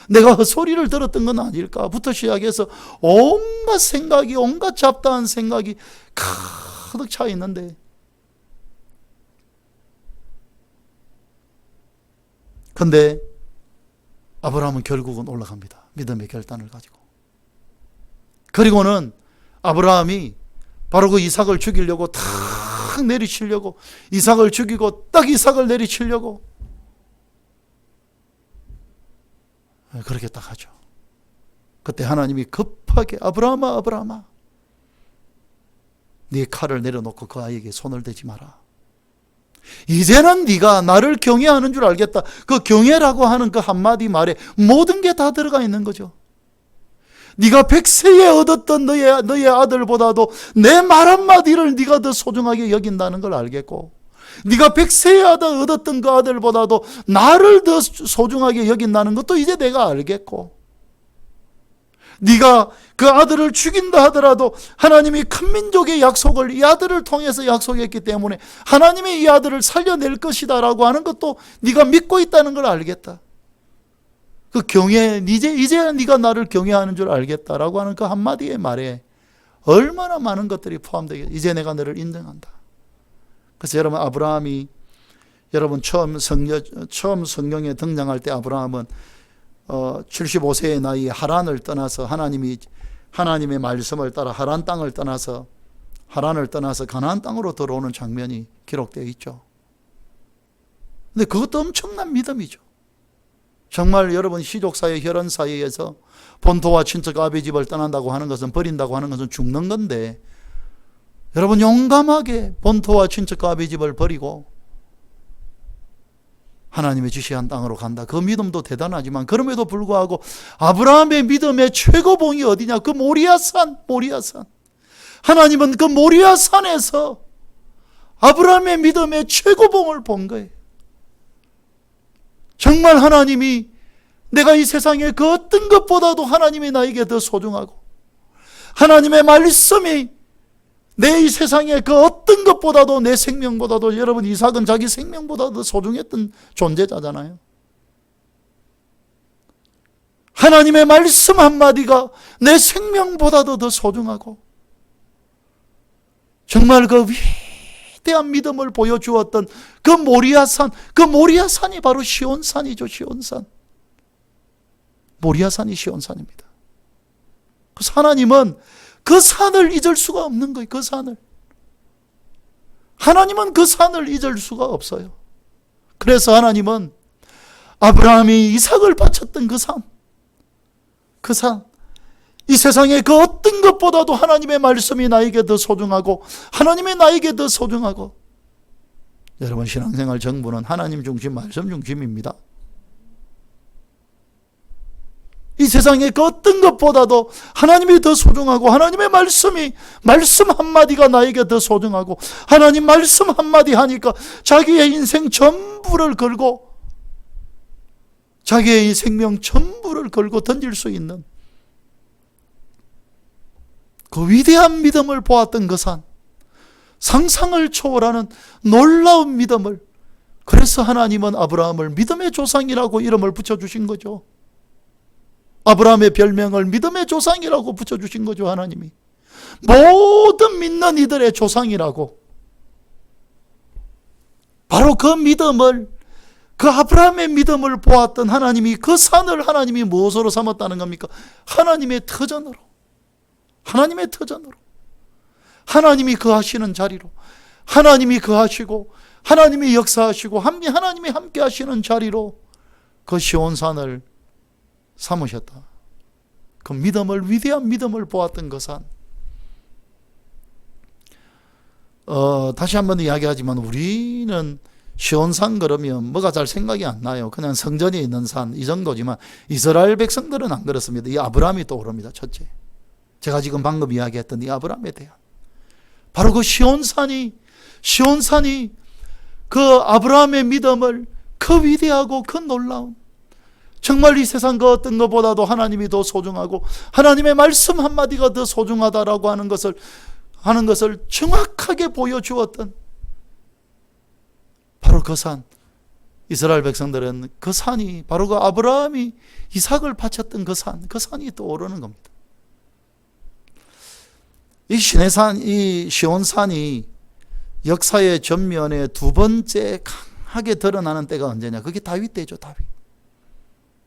내가 헛소리를 들었던 건 아닐까?부터 시작해서 온갖 생각이, 온갖 잡다한 생각이 가득 차 있는데, 근데 아브라함은 결국은 올라갑니다. 믿음의 결단을 가지고. 그리고는 아브라함이 바로 그 이삭을 죽이려고 탁 내리치려고, 이삭을 죽이고 딱 이삭을 내리치려고 그렇게 딱 하죠. 그때 하나님이 급하게 아브라함아 네 칼을 내려놓고 그 아이에게 손을 대지 마라. 이제는 네가 나를 경외하는 줄 알겠다. 그 경외라고 하는 그 한마디 말에 모든 게 다 들어가 있는 거죠. 네가 100세에 얻었던 너의 아들보다도 내 말 한마디를 네가 더 소중하게 여긴다는 걸 알겠고, 네가 100세에 얻었던 그 아들보다도 나를 더 소중하게 여긴다는 것도 이제 내가 알겠고, 네가 그 아들을 죽인다 하더라도 하나님이 큰 민족의 약속을 이 아들을 통해서 약속했기 때문에 하나님이 이 아들을 살려낼 것이다 라고 하는 것도 네가 믿고 있다는 걸 알겠다. 그 경외, 이제 네가 나를 경외하는 줄 알겠다라고 하는 그 한마디의 말에 얼마나 많은 것들이 포함되겠. 이제 내가 너를 인정한다. 그래서 여러분, 아브라함이, 여러분 처음 성경에 등장할 때 아브라함은 75세의 나이에 하란을 떠나서 하나님의 말씀을 따라 하란을 떠나서 가나안 땅으로 들어오는 장면이 기록되어 있죠. 근데 그것도 엄청난 믿음이죠. 정말 여러분, 시족사회, 혈연사회에서 본토와 친척 아비 집을 떠난다고 하는 것은, 버린다고 하는 것은 죽는 건데, 여러분 용감하게 본토와 친척 아비 집을 버리고 하나님의 지시한 땅으로 간다. 그 믿음도 대단하지만 그럼에도 불구하고 아브라함의 믿음의 최고봉이 어디냐? 그 모리아산. 하나님은 그 모리아산에서 아브라함의 믿음의 최고봉을 본 거예요. 정말 하나님이 내가 이 세상의 그 어떤 것보다도 하나님이 나에게 더 소중하고 하나님의 말씀이 내 이 세상의 그 어떤 것보다도 내 생명보다도 여러분 이삭은 자기 생명보다도 소중했던 존재자잖아요. 하나님의 말씀 한마디가 내 생명보다도 더 소중하고 정말 그 위대한 믿음을 보여주었던 그 모리아산이 바로 시온산이죠. 시온산. 모리아산이 시온산입니다. 그래서 하나님은 그 산을 잊을 수가 없는 거예요. 그 산을. 하나님은 그 산을 잊을 수가 없어요. 그래서 하나님은 아브라함이 이삭을 바쳤던 그 산, 이 세상의 그 어떤 것보다도 하나님의 말씀이 나에게 더 소중하고 하나님이 나에게 더 소중하고 여러분 신앙생활 정부는 하나님 중심, 말씀 중심입니다. 이 세상의 그 어떤 것보다도 하나님이 더 소중하고 하나님의 말씀 한마디가 나에게 더 소중하고 하나님 말씀 한마디 하니까 자기의 인생 전부를 걸고 자기의 생명 전부를 걸고 던질 수 있는 그 위대한 믿음을 보았던 그 산, 상상을 초월하는 놀라운 믿음을, 그래서 하나님은 아브라함을 믿음의 조상이라고 이름을 붙여주신 거죠. 아브라함의 별명을 믿음의 조상이라고 붙여주신 거죠. 하나님이 모든 믿는 이들의 조상이라고. 바로 그 믿음을, 그 아브라함의 믿음을 보았던 하나님이 그 산을 하나님이 무엇으로 삼았다는 겁니까? 하나님의 터전으로, 하나님의 터전으로, 하나님이 거하시는 자리로, 하나님이 거하시고 하나님이 역사하시고 하나님이 함께 하시는 자리로 그 시온산을 삼으셨다. 그 믿음을, 위대한 믿음을 보았던 그 산. 다시 한번 이야기하지만 우리는 시온산 그러면 뭐가 잘 생각이 안 나요. 그냥 성전이 있는 산 이 정도지만 이스라엘 백성들은 안 그렇습니다. 이 아브라함이 떠오릅니다. 첫째, 제가 지금 방금 이야기했던 이 아브라함에 대한 바로 그 시온산이 그 아브라함의 믿음을, 그 위대하고 그 놀라운, 정말 이 세상 그 어떤 것보다도 하나님이 더 소중하고 하나님의 말씀 한마디가 더 소중하다라고 하는 것을 정확하게 보여주었던 바로 그 산. 이스라엘 백성들은 그 산이 바로 그 아브라함이 이삭을 바쳤던 그 산이 떠오르는 겁니다. 이 시온산이 역사의 전면에 두 번째 강하게 드러나는 때가 언제냐? 그게 다윗 때죠. 다윗.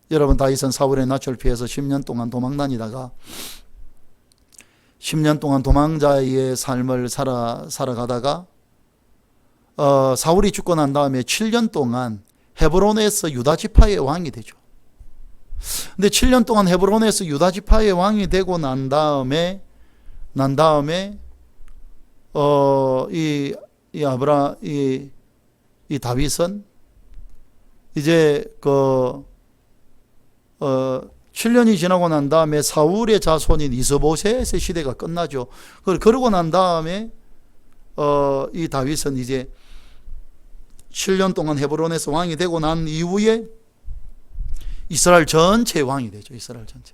여러분, 다윗은 사울의 낯을 피해서 10년 동안 도망 다니다가 10년 동안 도망자의 삶을 살아가다가 사울이 죽고 난 다음에 7년 동안 헤브론에서 유다 지파의 왕이 되죠. 근데 7년 동안 헤브론에서 유다 지파의 왕이 되고 난 다음에 이 다윗은 이제 7년이 지나고 난 다음에 사울의 자손인 이스보셋의 시대가 끝나죠. 그러고 난 다음에 이 다윗은 이제 7년 동안 헤브론에서 왕이 되고 난 이후에 이스라엘 전체의 왕이 되죠. 이스라엘 전체.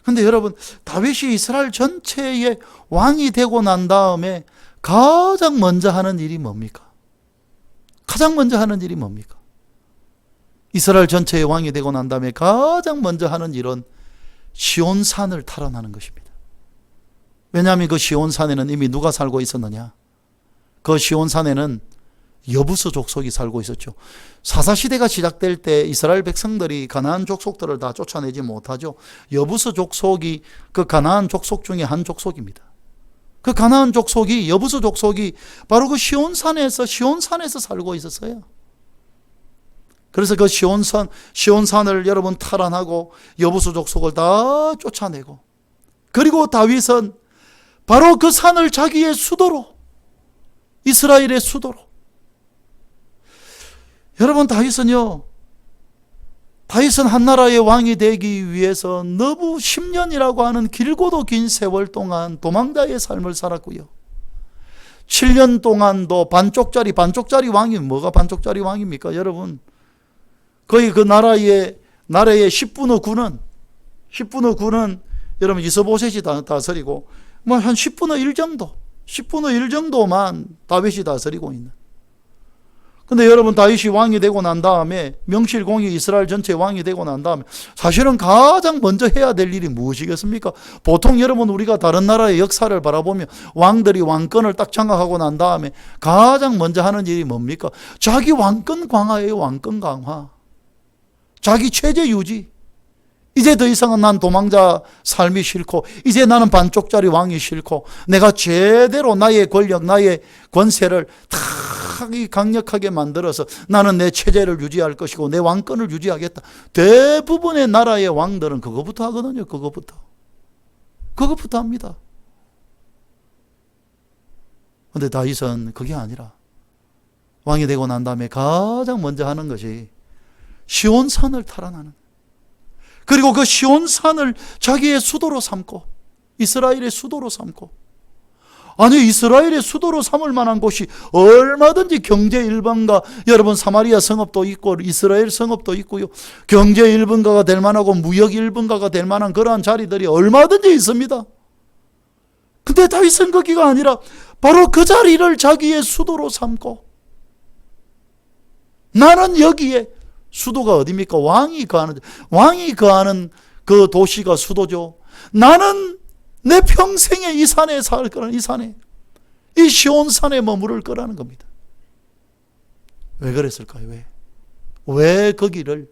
근데 여러분, 다윗이 이스라엘 전체의 왕이 되고 난 다음에 가장 먼저 하는 일이 뭡니까? 가장 먼저 하는 일이 뭡니까? 이스라엘 전체의 왕이 되고 난 다음에 가장 먼저 하는 일은 시온산을 탈환하는 것입니다. 왜냐하면 그 시온산에는 이미 누가 살고 있었느냐? 그 시온산에는 여부스 족속이 살고 있었죠. 사사시대가 시작될 때 이스라엘 백성들이 가나안 족속들을 다 쫓아내지 못하죠. 여부스 족속이 그 가나안 족속 중에 한 족속입니다. 그 가나안 족속이, 여부스 족속이 바로 그 시온산에서 살고 있었어요. 그래서 그 시온산을 여러분 탈환하고 여부스 족속을 다 쫓아내고, 그리고 다윗은 바로 그 산을 자기의 수도로, 이스라엘의 수도로. 여러분, 다윗은 한 나라의 왕이 되기 위해서 너무 10년이라고 하는 길고도 긴 세월 동안 도망자의 삶을 살았고요. 7년 동안도 반쪽짜리 왕이, 뭐가 반쪽짜리 왕입니까? 여러분, 거의 그 나라의 10분의 9는 여러분 이스보셋이 다스리고 뭐 한 10분의 1 정도만 다윗이 다스리고 있는. 근데 여러분 다윗이 왕이 되고 난 다음에 명실공히 이스라엘 전체 왕이 되고 난 다음에 사실은 가장 먼저 해야 될 일이 무엇이겠습니까? 보통 여러분 우리가 다른 나라의 역사를 바라보면 왕들이 왕권을 딱 장악하고 난 다음에 가장 먼저 하는 일이 뭡니까? 자기 왕권 강화예요. 왕권 강화. 자기 체제 유지. 이제 더 이상은 난 도망자 삶이 싫고 이제 나는 반쪽짜리 왕이 싫고 내가 제대로 나의 권력, 나의 권세를 다 강력하게 만들어서 나는 내 체제를 유지할 것이고 내 왕권을 유지하겠다. 대부분의 나라의 왕들은 그거부터 하거든요. 그거부터 합니다. 그런데 다윗은 그게 아니라 왕이 되고 난 다음에 가장 먼저 하는 것이 시온산을 탈환하는, 그리고 그 시온산을 자기의 수도로 삼고 이스라엘의 수도로 삼고, 아니 이스라엘의 수도로 삼을 만한 곳이 얼마든지 경제 일본가, 여러분 사마리아 성읍도 있고 이스라엘 성읍도 있고요, 경제 일본가가 될 만하고 무역 일본가가 될 만한 그러한 자리들이 얼마든지 있습니다. 근데 다윗은 거기가 아니라 바로 그 자리를 자기의 수도로 삼고, 나는 여기에, 수도가 어디입니까? 왕이 거하는 그 도시가 수도죠. 나는 내 평생에 이 산에 살 거라는, 이 산에, 이 시온산에 머무를 거라는 겁니다. 왜 그랬을까요? 왜 거기를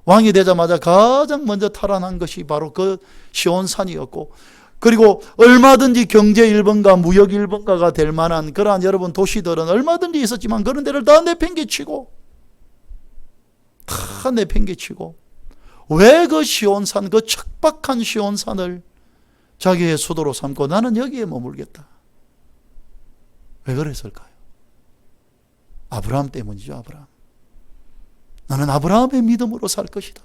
왕이 되자마자 가장 먼저 탈환한 것이 바로 그 시온산이었고, 그리고 얼마든지 경제 일본가, 무역 일본가가 될 만한 그러한 여러분 도시들은 얼마든지 있었지만 그런 데를 다 내팽개치고 왜 그 시온산, 그 척박한 시온산을 자기의 수도로 삼고 나는 여기에 머물겠다. 왜 그랬을까요? 아브라함 때문이죠. 아브라함. 나는 아브라함의 믿음으로 살 것이다.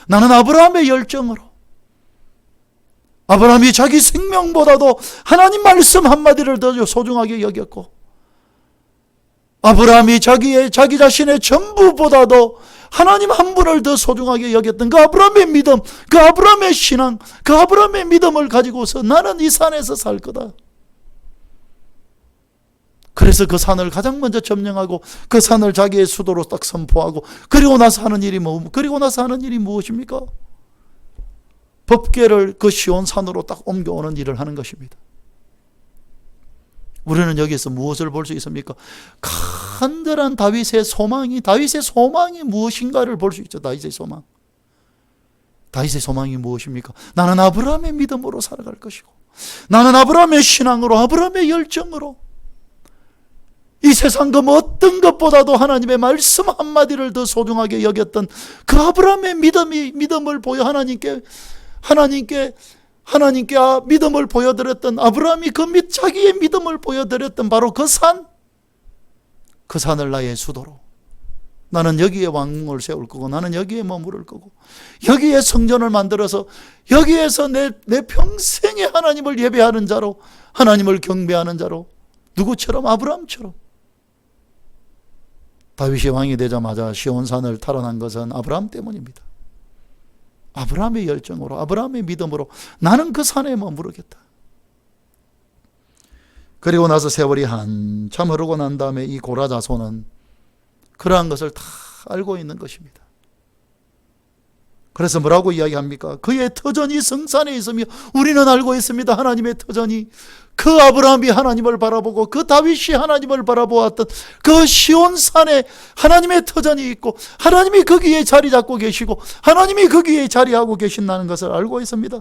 나는 아브라함의 열정으로, 아브라함이 자기 생명보다도 하나님 말씀 한마디를 더 소중하게 여겼고, 아브라함이 자기 자신의 전부보다도 하나님 한 분을 더 소중하게 여겼던 그 아브라함의 믿음, 그 아브라함의 신앙, 그 아브라함의 믿음을 가지고서 나는 이 산에서 살 거다. 그래서 그 산을 가장 먼저 점령하고 그 산을 자기의 수도로 딱 선포하고, 그리고 나서 하는 일이 무엇입니까? 법궤를 그 시온산으로 딱 옮겨오는 일을 하는 것입니다. 우리는 여기서 무엇을 볼 수 있습니까? 간절한 다윗의 소망이 무엇인가를 볼 수 있죠. 다윗의 소망이 무엇입니까? 나는 아브라함의 믿음으로 살아갈 것이고, 나는 아브라함의 신앙으로, 아브라함의 열정으로, 이 세상 그 어떤 것보다도 하나님의 말씀 한마디를 더 소중하게 여겼던 그 아브라함의 믿음을 보여 하나님께 믿음을 보여드렸던, 아브라함이 자기의 믿음을 보여드렸던 바로 그 산을 나의 수도로, 나는 여기에 왕궁을 세울 거고, 나는 여기에 머무를 거고, 여기에 성전을 만들어서 여기에서 내 평생에 하나님을 예배하는 자로, 하나님을 경배하는 자로, 누구처럼? 아브라함처럼. 다윗이 왕이 되자마자 시온산을 탈환한 것은 아브라함 때문입니다. 아브라함의 열정으로, 아브라함의 믿음으로 나는 그 산에 머무르겠다. 그리고 나서 세월이 한참 흐르고 난 다음에 이 고라 자손은 그러한 것을 다 알고 있는 것입니다. 그래서 뭐라고 이야기합니까? 그의 터전이 성산에 있으며 우리는 알고 있습니다. 하나님의 터전이, 그 아브라함이 하나님을 바라보고 그 다윗이 하나님을 바라보았던 그 시온산에 하나님의 터전이 있고, 하나님이 거기에 자리 잡고 계시고 하나님이 거기에 자리하고 계신다는 것을 알고 있습니다.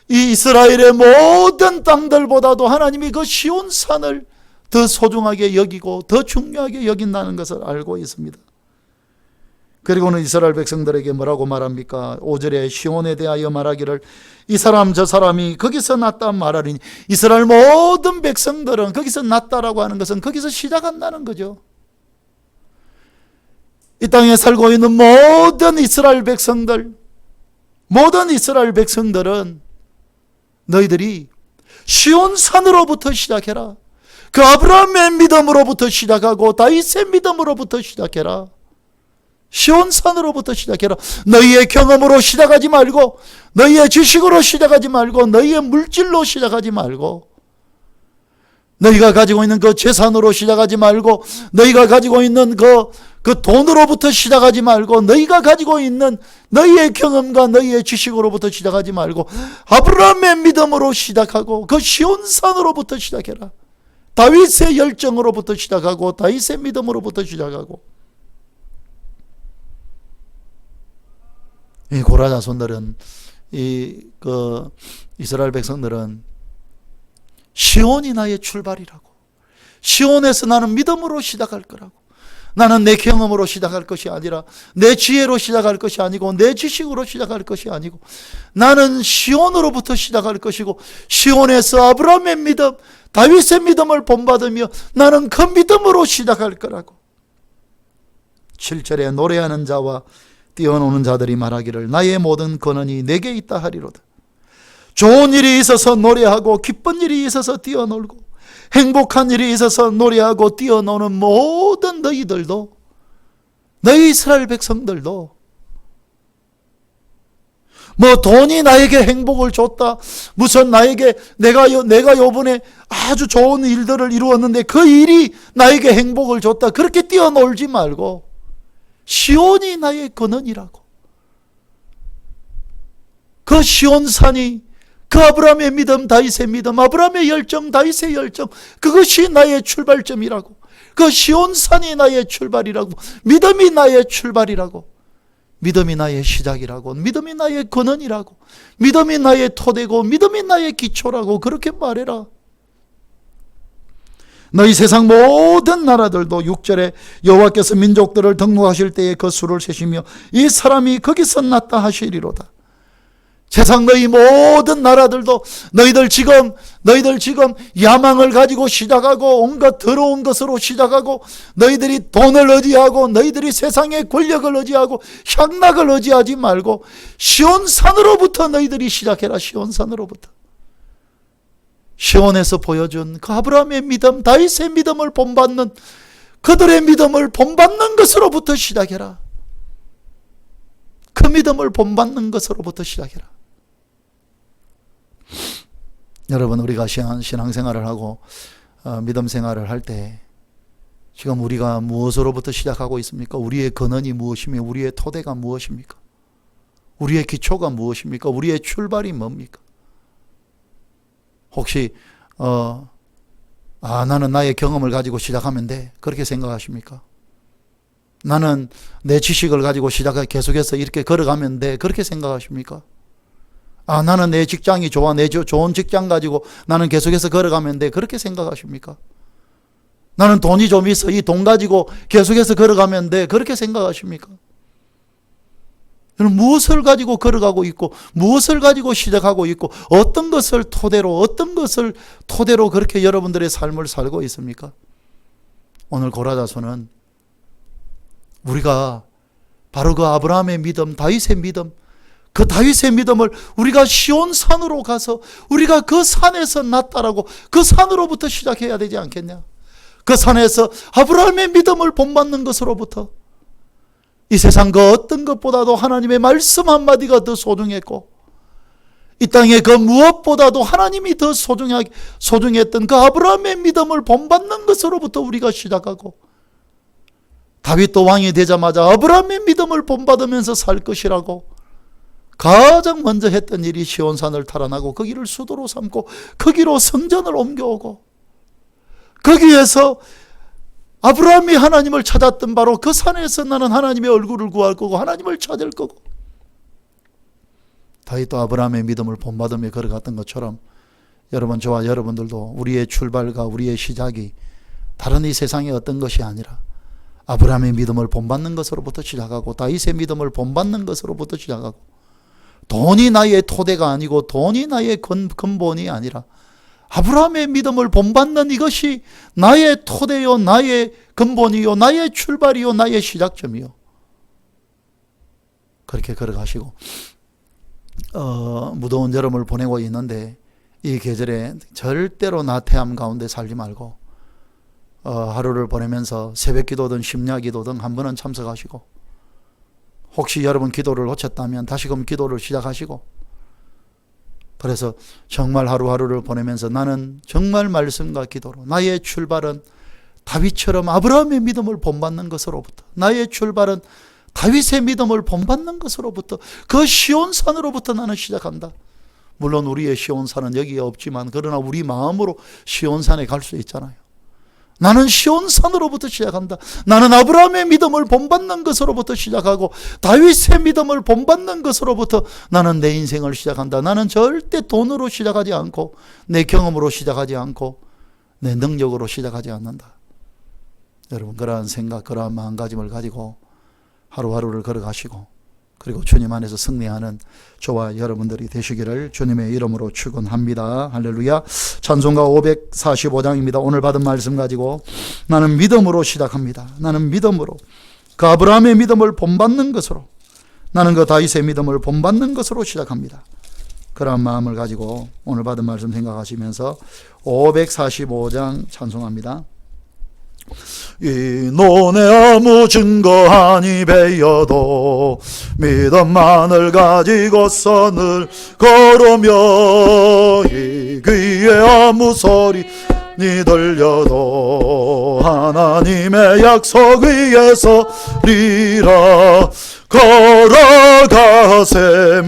이 이스라엘의 모든 땅들보다도 하나님이 그 시온산을 더 소중하게 여기고 더 중요하게 여긴다는 것을 알고 있습니다. 그리고는 이스라엘 백성들에게 뭐라고 말합니까? 5절에 시온에 대하여 말하기를 이 사람 저 사람이 거기서 났다 말하리니, 이스라엘 모든 백성들은 거기서 났다라고 하는 것은 거기서 시작한다는 거죠. 이 땅에 살고 있는 모든 이스라엘 백성들은 너희들이 시온산으로부터 시작해라. 그 아브라함의 믿음으로부터 시작하고 다윗의 믿음으로부터 시작해라. 시온산으로부터 시작해라. 너희의 경험으로 시작하지 말고, 너희의 지식으로 시작하지 말고, 너희의 물질로 시작하지 말고, 너희가 가지고 있는 그 재산으로 시작하지 말고, 너희가 가지고 있는 그 돈으로부터 시작하지 말고, 너희가 가지고 있는 너희의 경험과 너희의 지식으로부터 시작하지 말고, 아브라함의 믿음으로 시작하고, 그 시온산으로부터 시작해라. 다윗의 열정으로부터 시작하고, 다윗의 믿음으로부터 시작하고. 이 고라 자손들은, 이스라엘 백성들은 시온이 나의 출발이라고, 시온에서 나는 믿음으로 시작할 거라고, 나는 내 경험으로 시작할 것이 아니라 내 지혜로 시작할 것이 아니고 내 지식으로 시작할 것이 아니고 나는 시온으로부터 시작할 것이고, 시온에서 아브라함의 믿음, 다윗의 믿음을 본받으며 나는 그 믿음으로 시작할 거라고. 7절에 노래하는 자와 뛰어노는 자들이 말하기를 나의 모든 근원이 내게 있다 하리로다. 좋은 일이 있어서 노래하고 기쁜 일이 있어서 뛰어놀고 행복한 일이 있어서 노래하고 뛰어노는 모든 너희들도, 너희 이스라엘 백성들도, 뭐 돈이 나에게 행복을 줬다, 무슨 나에게 내가 요번에 아주 좋은 일들을 이루었는데 그 일이 나에게 행복을 줬다, 그렇게 뛰어놀지 말고 시온이 나의 근원이라고. 그 시온산이, 그 아브라함의 믿음, 다윗의 믿음, 아브라함의 열정, 다윗의 열정, 그것이 나의 출발점이라고. 그 시온산이 나의 출발이라고. 믿음이 나의 출발이라고. 믿음이 나의 시작이라고. 믿음이 나의 근원이라고. 믿음이 나의 토대고 믿음이 나의 기초라고. 그렇게 말해라. 너희 세상 모든 나라들도 6절에 여호와께서 민족들을 등록하실 때에 그 수를 세시며 이 사람이 거기서 났다 하시리로다. 세상 너희 모든 나라들도 너희들 지금 야망을 가지고 시작하고 온갖 더러운 것으로 시작하고 너희들이 돈을 의지하고 너희들이 세상의 권력을 의지하고 향락을 의지하지 말고 시온산으로부터 너희들이 시작해라. 시온산으로부터. 시온에서 보여준 그 아브라함의 믿음, 다윗의 믿음을 본받는, 그들의 믿음을 본받는 것으로부터 시작해라. 그 믿음을 본받는 것으로부터 시작해라. 여러분, 우리가 신앙생활을 하고 믿음 생활을 할 때 지금 우리가 무엇으로부터 시작하고 있습니까? 우리의 근원이 무엇이며 우리의 토대가 무엇입니까? 우리의 기초가 무엇입니까? 우리의 출발이 뭡니까? 혹시 나는 나의 경험을 가지고 시작하면 돼, 그렇게 생각하십니까? 나는 내 지식을 가지고 계속해서 이렇게 걸어가면 돼, 그렇게 생각하십니까? 나는 내 직장이 좋아, 내 좋은 직장 가지고 나는 계속해서 걸어가면 돼, 그렇게 생각하십니까? 나는 돈이 좀 있어, 이 돈 가지고 계속해서 걸어가면 돼, 그렇게 생각하십니까? 무엇을 가지고 걸어가고 있고 무엇을 가지고 시작하고 있고 어떤 것을 토대로 그렇게 여러분들의 삶을 살고 있습니까? 오늘 고라자손은 우리가 바로 그 아브라함의 믿음, 다윗의 믿음, 그 다윗의 믿음을 우리가 시온산으로 가서 우리가 그 산에서 났다라고, 그 산으로부터 시작해야 되지 않겠냐? 그 산에서 아브라함의 믿음을 본받는 것으로부터, 이 세상 그 어떤 것보다도 하나님의 말씀 한마디가 더 소중했고 이 땅의 그 무엇보다도 하나님이 더 소중했던 그 아브라함의 믿음을 본받는 것으로부터 우리가 시작하고, 다윗도 왕이 되자마자 아브라함의 믿음을 본받으면서 살 것이라고 가장 먼저 했던 일이 시온산을 탈환하고 거기를 수도로 삼고 거기로 성전을 옮겨오고, 거기에서 아브라함이 하나님을 찾았던 바로 그 산에서 나는 하나님의 얼굴을 구할 거고 하나님을 찾을 거고, 다윗도 아브라함의 믿음을 본받으며 걸어갔던 것처럼 여러분, 저와 여러분들도 우리의 출발과 우리의 시작이 다른 이 세상의 어떤 것이 아니라 아브라함의 믿음을 본받는 것으로부터 시작하고 다윗의 믿음을 본받는 것으로부터 시작하고, 돈이 나의 토대가 아니고 돈이 나의 근본이 아니라 아브라함의 믿음을 본받는 이것이 나의 토대요, 나의 근본이요, 나의 출발이요, 나의 시작점이요. 그렇게 걸어가시고 무더운 여름을 보내고 있는데 이 계절에 절대로 나태함 가운데 살지 말고 하루를 보내면서 새벽기도든 심야기도든 한 번은 참석하시고 혹시 여러분 기도를 놓쳤다면 다시금 기도를 시작하시고, 그래서 정말 하루하루를 보내면서 나는 정말 말씀과 기도로, 나의 출발은 다윗처럼 아브라함의 믿음을 본받는 것으로부터, 나의 출발은 다윗의 믿음을 본받는 것으로부터, 그 시온산으로부터 나는 시작한다. 물론 우리의 시온산은 여기에 없지만, 그러나 우리 마음으로 시온산에 갈 수 있잖아요. 나는 시온산으로부터 시작한다. 나는 아브라함의 믿음을 본받는 것으로부터 시작하고 다윗의 믿음을 본받는 것으로부터 나는 내 인생을 시작한다. 나는 절대 돈으로 시작하지 않고, 내 경험으로 시작하지 않고, 내 능력으로 시작하지 않는다. 여러분, 그러한 생각, 그러한 마음가짐을 가지고 하루하루를 걸어가시고, 그리고 주님 안에서 승리하는 저와 여러분들이 되시기를 주님의 이름으로 축원합니다. 할렐루야. 찬송가 545장입니다. 오늘 받은 말씀 가지고 나는 믿음으로 시작합니다. 나는 믿음으로, 그 아브라함의 믿음을 본받는 것으로, 나는 그 다윗의 믿음을 본받는 것으로 시작합니다. 그러한 마음을 가지고 오늘 받은 말씀 생각하시면서 545장 찬송합니다. 이 논에 아무 증거 아니 베어도 믿음만을 가지고서 늘 걸으며, 이 귀에 아무 소리 니 들려도 하나님의 약속 위에 서리라. 걸어가세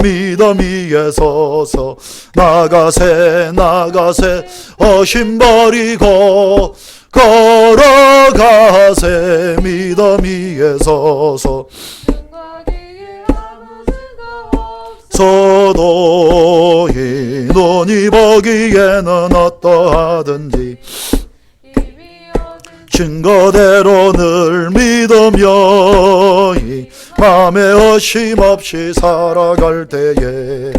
믿음 위에 서서, 나가세 나가세 어심 버리고, 걸어가세 믿음 위에 서서, 서도 이 눈이 보기에는 어떠하든지 증거대로 늘 믿으며, 이 맘에 의심 없이 살아갈 때에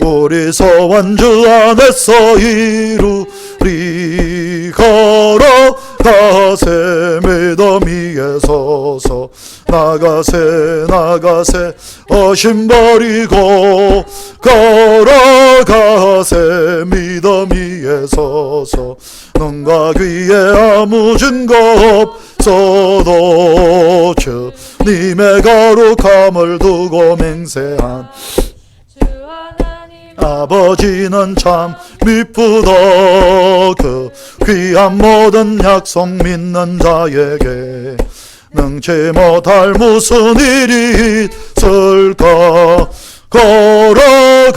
우리 소원 주 안에서 이루리. 걸어가세 믿음 위에 서서, 나가세 나가세 어심 버리고, 걸어가세 믿음 위에 서서, 눈과 귀에 아무 증거 없어도 주님의 거룩함을 두고 맹세한 아버지는 참 미쁘다. 그 귀한 모든 약속 믿는 자에게 능치 못할 무슨 일이 있을까. 걸어가세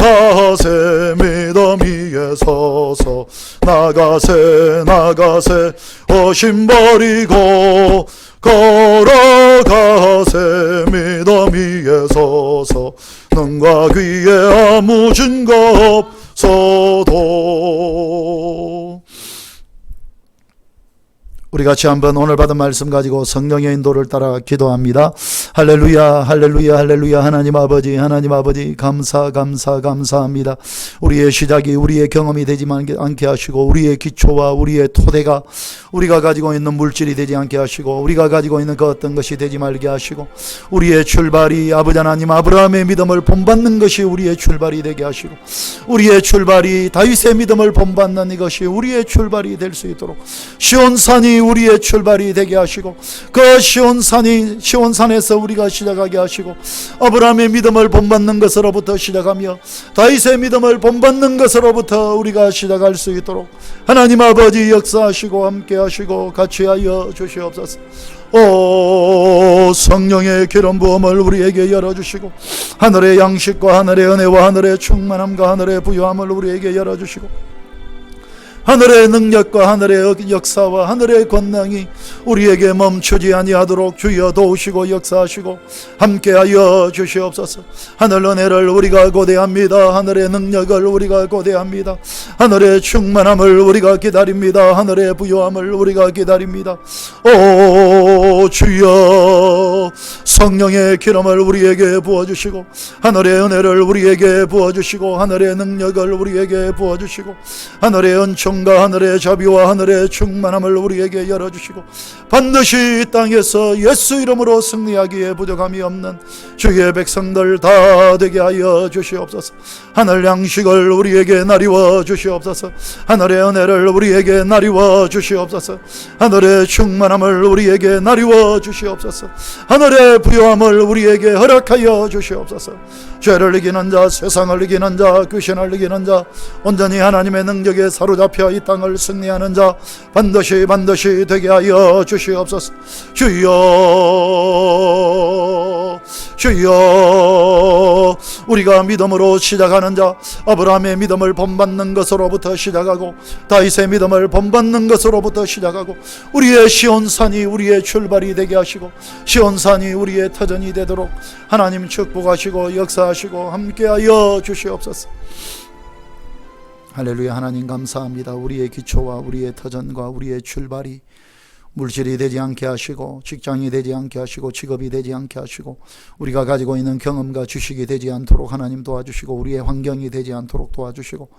믿음 위에 서서, 나가세 나가세 어심 버리고, 걸어가세 믿음 위에 서서, 눈과 귀에 아무 증거 없어도. 우리 같이 한번 오늘 받은 말씀 가지고 성령의 인도를 따라 기도합니다. 할렐루야 할렐루야 할렐루야. 하나님 아버지, 하나님 아버지, 감사합니다. 우리의 시작이 우리의 경험이 되지 않게 하시고, 우리의 기초와 우리의 토대가 우리가 가지고 있는 물질이 되지 않게 하시고, 우리가 가지고 있는 그 어떤 것이 되지 말게 하시고, 우리의 출발이 아버지 하나님 아브라함의 믿음을 본받는 것이 우리의 출발이 되게 하시고, 우리의 출발이 다윗의 믿음을 본받는 이것이 우리의 출발이 될 수 있도록 시온산이 우리의 출발이 되게 하시고, 그 시온산에서 우리가 시작하게 하시고, 아브라함의 믿음을 본받는 것으로부터 시작하며 다윗의 믿음을 본받는 것으로부터 우리가 시작할 수 있도록 하나님 아버지 역사하시고 함께 하시고 같이 하여 주시옵소서. 오 성령의 기름 부음을 우리에게 열어주시고, 하늘의 양식과 하늘의 은혜와 하늘의 충만함과 하늘의 부유함을 우리에게 열어주시고, 하늘의 능력과 하늘의 역사와 하늘의 권능이 우리에게 멈추지 아니하도록 주여 도우시고 역사하시고 함께하여 주시옵소서. 하늘 은혜를 우리가 고대합니다. 하늘의 능력을 우리가 고대합니다. 하늘의 충만함을 우리가 기다립니다. 하늘의 부요함을 우리가 기다립니다. 오 주여, 성령의 기름을 우리에게 부어주시고, 하늘의 은혜를 우리에게 부어주시고, 하늘의 능력을 우리에게 부어주시고, 하늘의 은총과 하늘의 자비와 하늘의 충만함을 우리에게 열어주시고, 반드시 이 땅에서 예수 이름으로 승리하기에 부족함이 없는 주의 백성들 다 되게 하여 주시옵소서. 하늘 양식을 우리에게 나리워 주시옵소서. 하늘의 은혜를 우리에게 나리워 주시옵소서. 하늘의 충만함을 우리에게 나리워 이루어 주시옵소서. 하늘의 부요함을 우리에게 허락하여 주시옵소서. 죄를 이기는 자, 세상을 이기는 자, 귀신을 이기는 자, 온전히 하나님의 능력에 사로잡혀 이 땅을 승리하는 자 반드시 되게 하여 주시옵소서. 주여, 주여, 우리가 믿음으로 시작하는 자, 아브라함의 믿음을 본받는 것으로부터 시작하고 다윗의 믿음을 본받는 것으로부터 시작하고 우리의 시온산이 우리의 출발이 되게 하시고 시온산이 우리의 터전이 되도록 하나님 축복하시고 역사하시고 함께하여 주시옵소서. 할렐루야. 하나님 감사합니다. 우리의 기초와 우리의 터전과 우리의 출발이 물질이 되지 않게 하시고 직장이 되지 않게 하시고 직업이 되지 않게 하시고 우리가 가지고 있는 경험과 지식이 되지 않도록 하나님 도와주시고 우리의 환경이 되지 않도록 도와주시고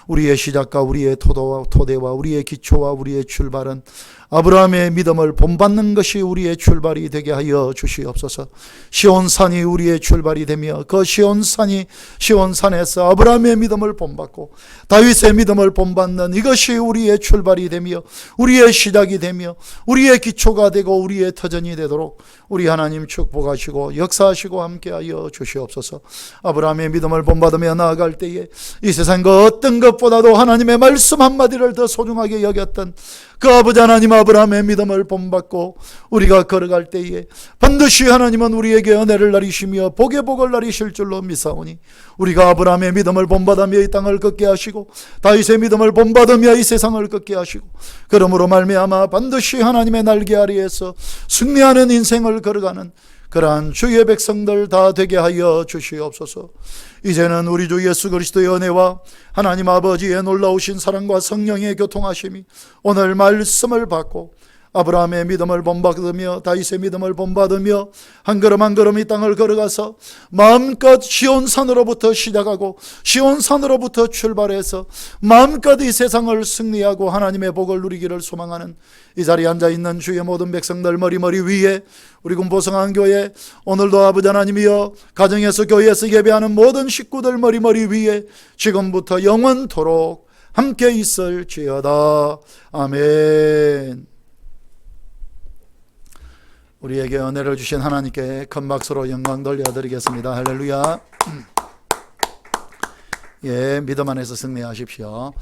우리의 시작과 우리의 토대와 우리의 기초와 우리의 출발은 아브라함의 믿음을 본받는 것이 우리의 출발이 되게 하여 주시옵소서. 시온산이 우리의 출발이 되며 그 시온산에서 아브라함의 믿음을 본받고 다윗의 믿음을 본받는 이것이 우리의 출발이 되며 우리의 시작이 되며 우리의 기초가 되고 우리의 터전이 되도록 우리 하나님 축복하시고 역사하시고 함께하여 주시옵소서. 아브라함의 믿음을 본받으며 나아갈 때에 이 세상 그 어떤 것보다도 하나님의 말씀 한마디를 더 소중하게 여겼던 그 아버지 하나님 아브라함의 믿음을 본받고 우리가 걸어갈 때에 반드시 하나님은 우리에게 은혜를 내리시며 복의 복을 내리실 줄로 믿사오니 우리가 아브라함의 믿음을 본받으며 이 땅을 걷게 하시고 다윗의 믿음을 본받으며 이 세상을 걷게 하시고 그러므로 말미암아 반드시 하나님의 날개 아래에서 승리하는 인생을 걸어가는 그러한 주의 백성들 다 되게 하여 주시옵소서. 이제는 우리 주 예수 그리스도의 은혜와 하나님 아버지의 놀라우신 사랑과 성령의 교통하심이 오늘 말씀을 받고 아브라함의 믿음을 본받으며 다윗의 믿음을 본받으며 한 걸음 한 걸음 이 땅을 걸어가서 마음껏 시온산으로부터 시작하고 시온산으로부터 출발해서 마음껏 이 세상을 승리하고 하나님의 복을 누리기를 소망하는 이 자리에 앉아있는 주의 모든 백성들 머리 위에 우리 군보성안교회 오늘도 아버지 하나님이여 가정에서 교회에서 예배하는 모든 식구들 머리 위에 지금부터 영원토록 함께 있을지어다. 아멘. 우리에게 은혜를 주신 하나님께 큰 박수로 영광 돌려드리겠습니다. 할렐루야. 예, 믿음 안에서 승리하십시오.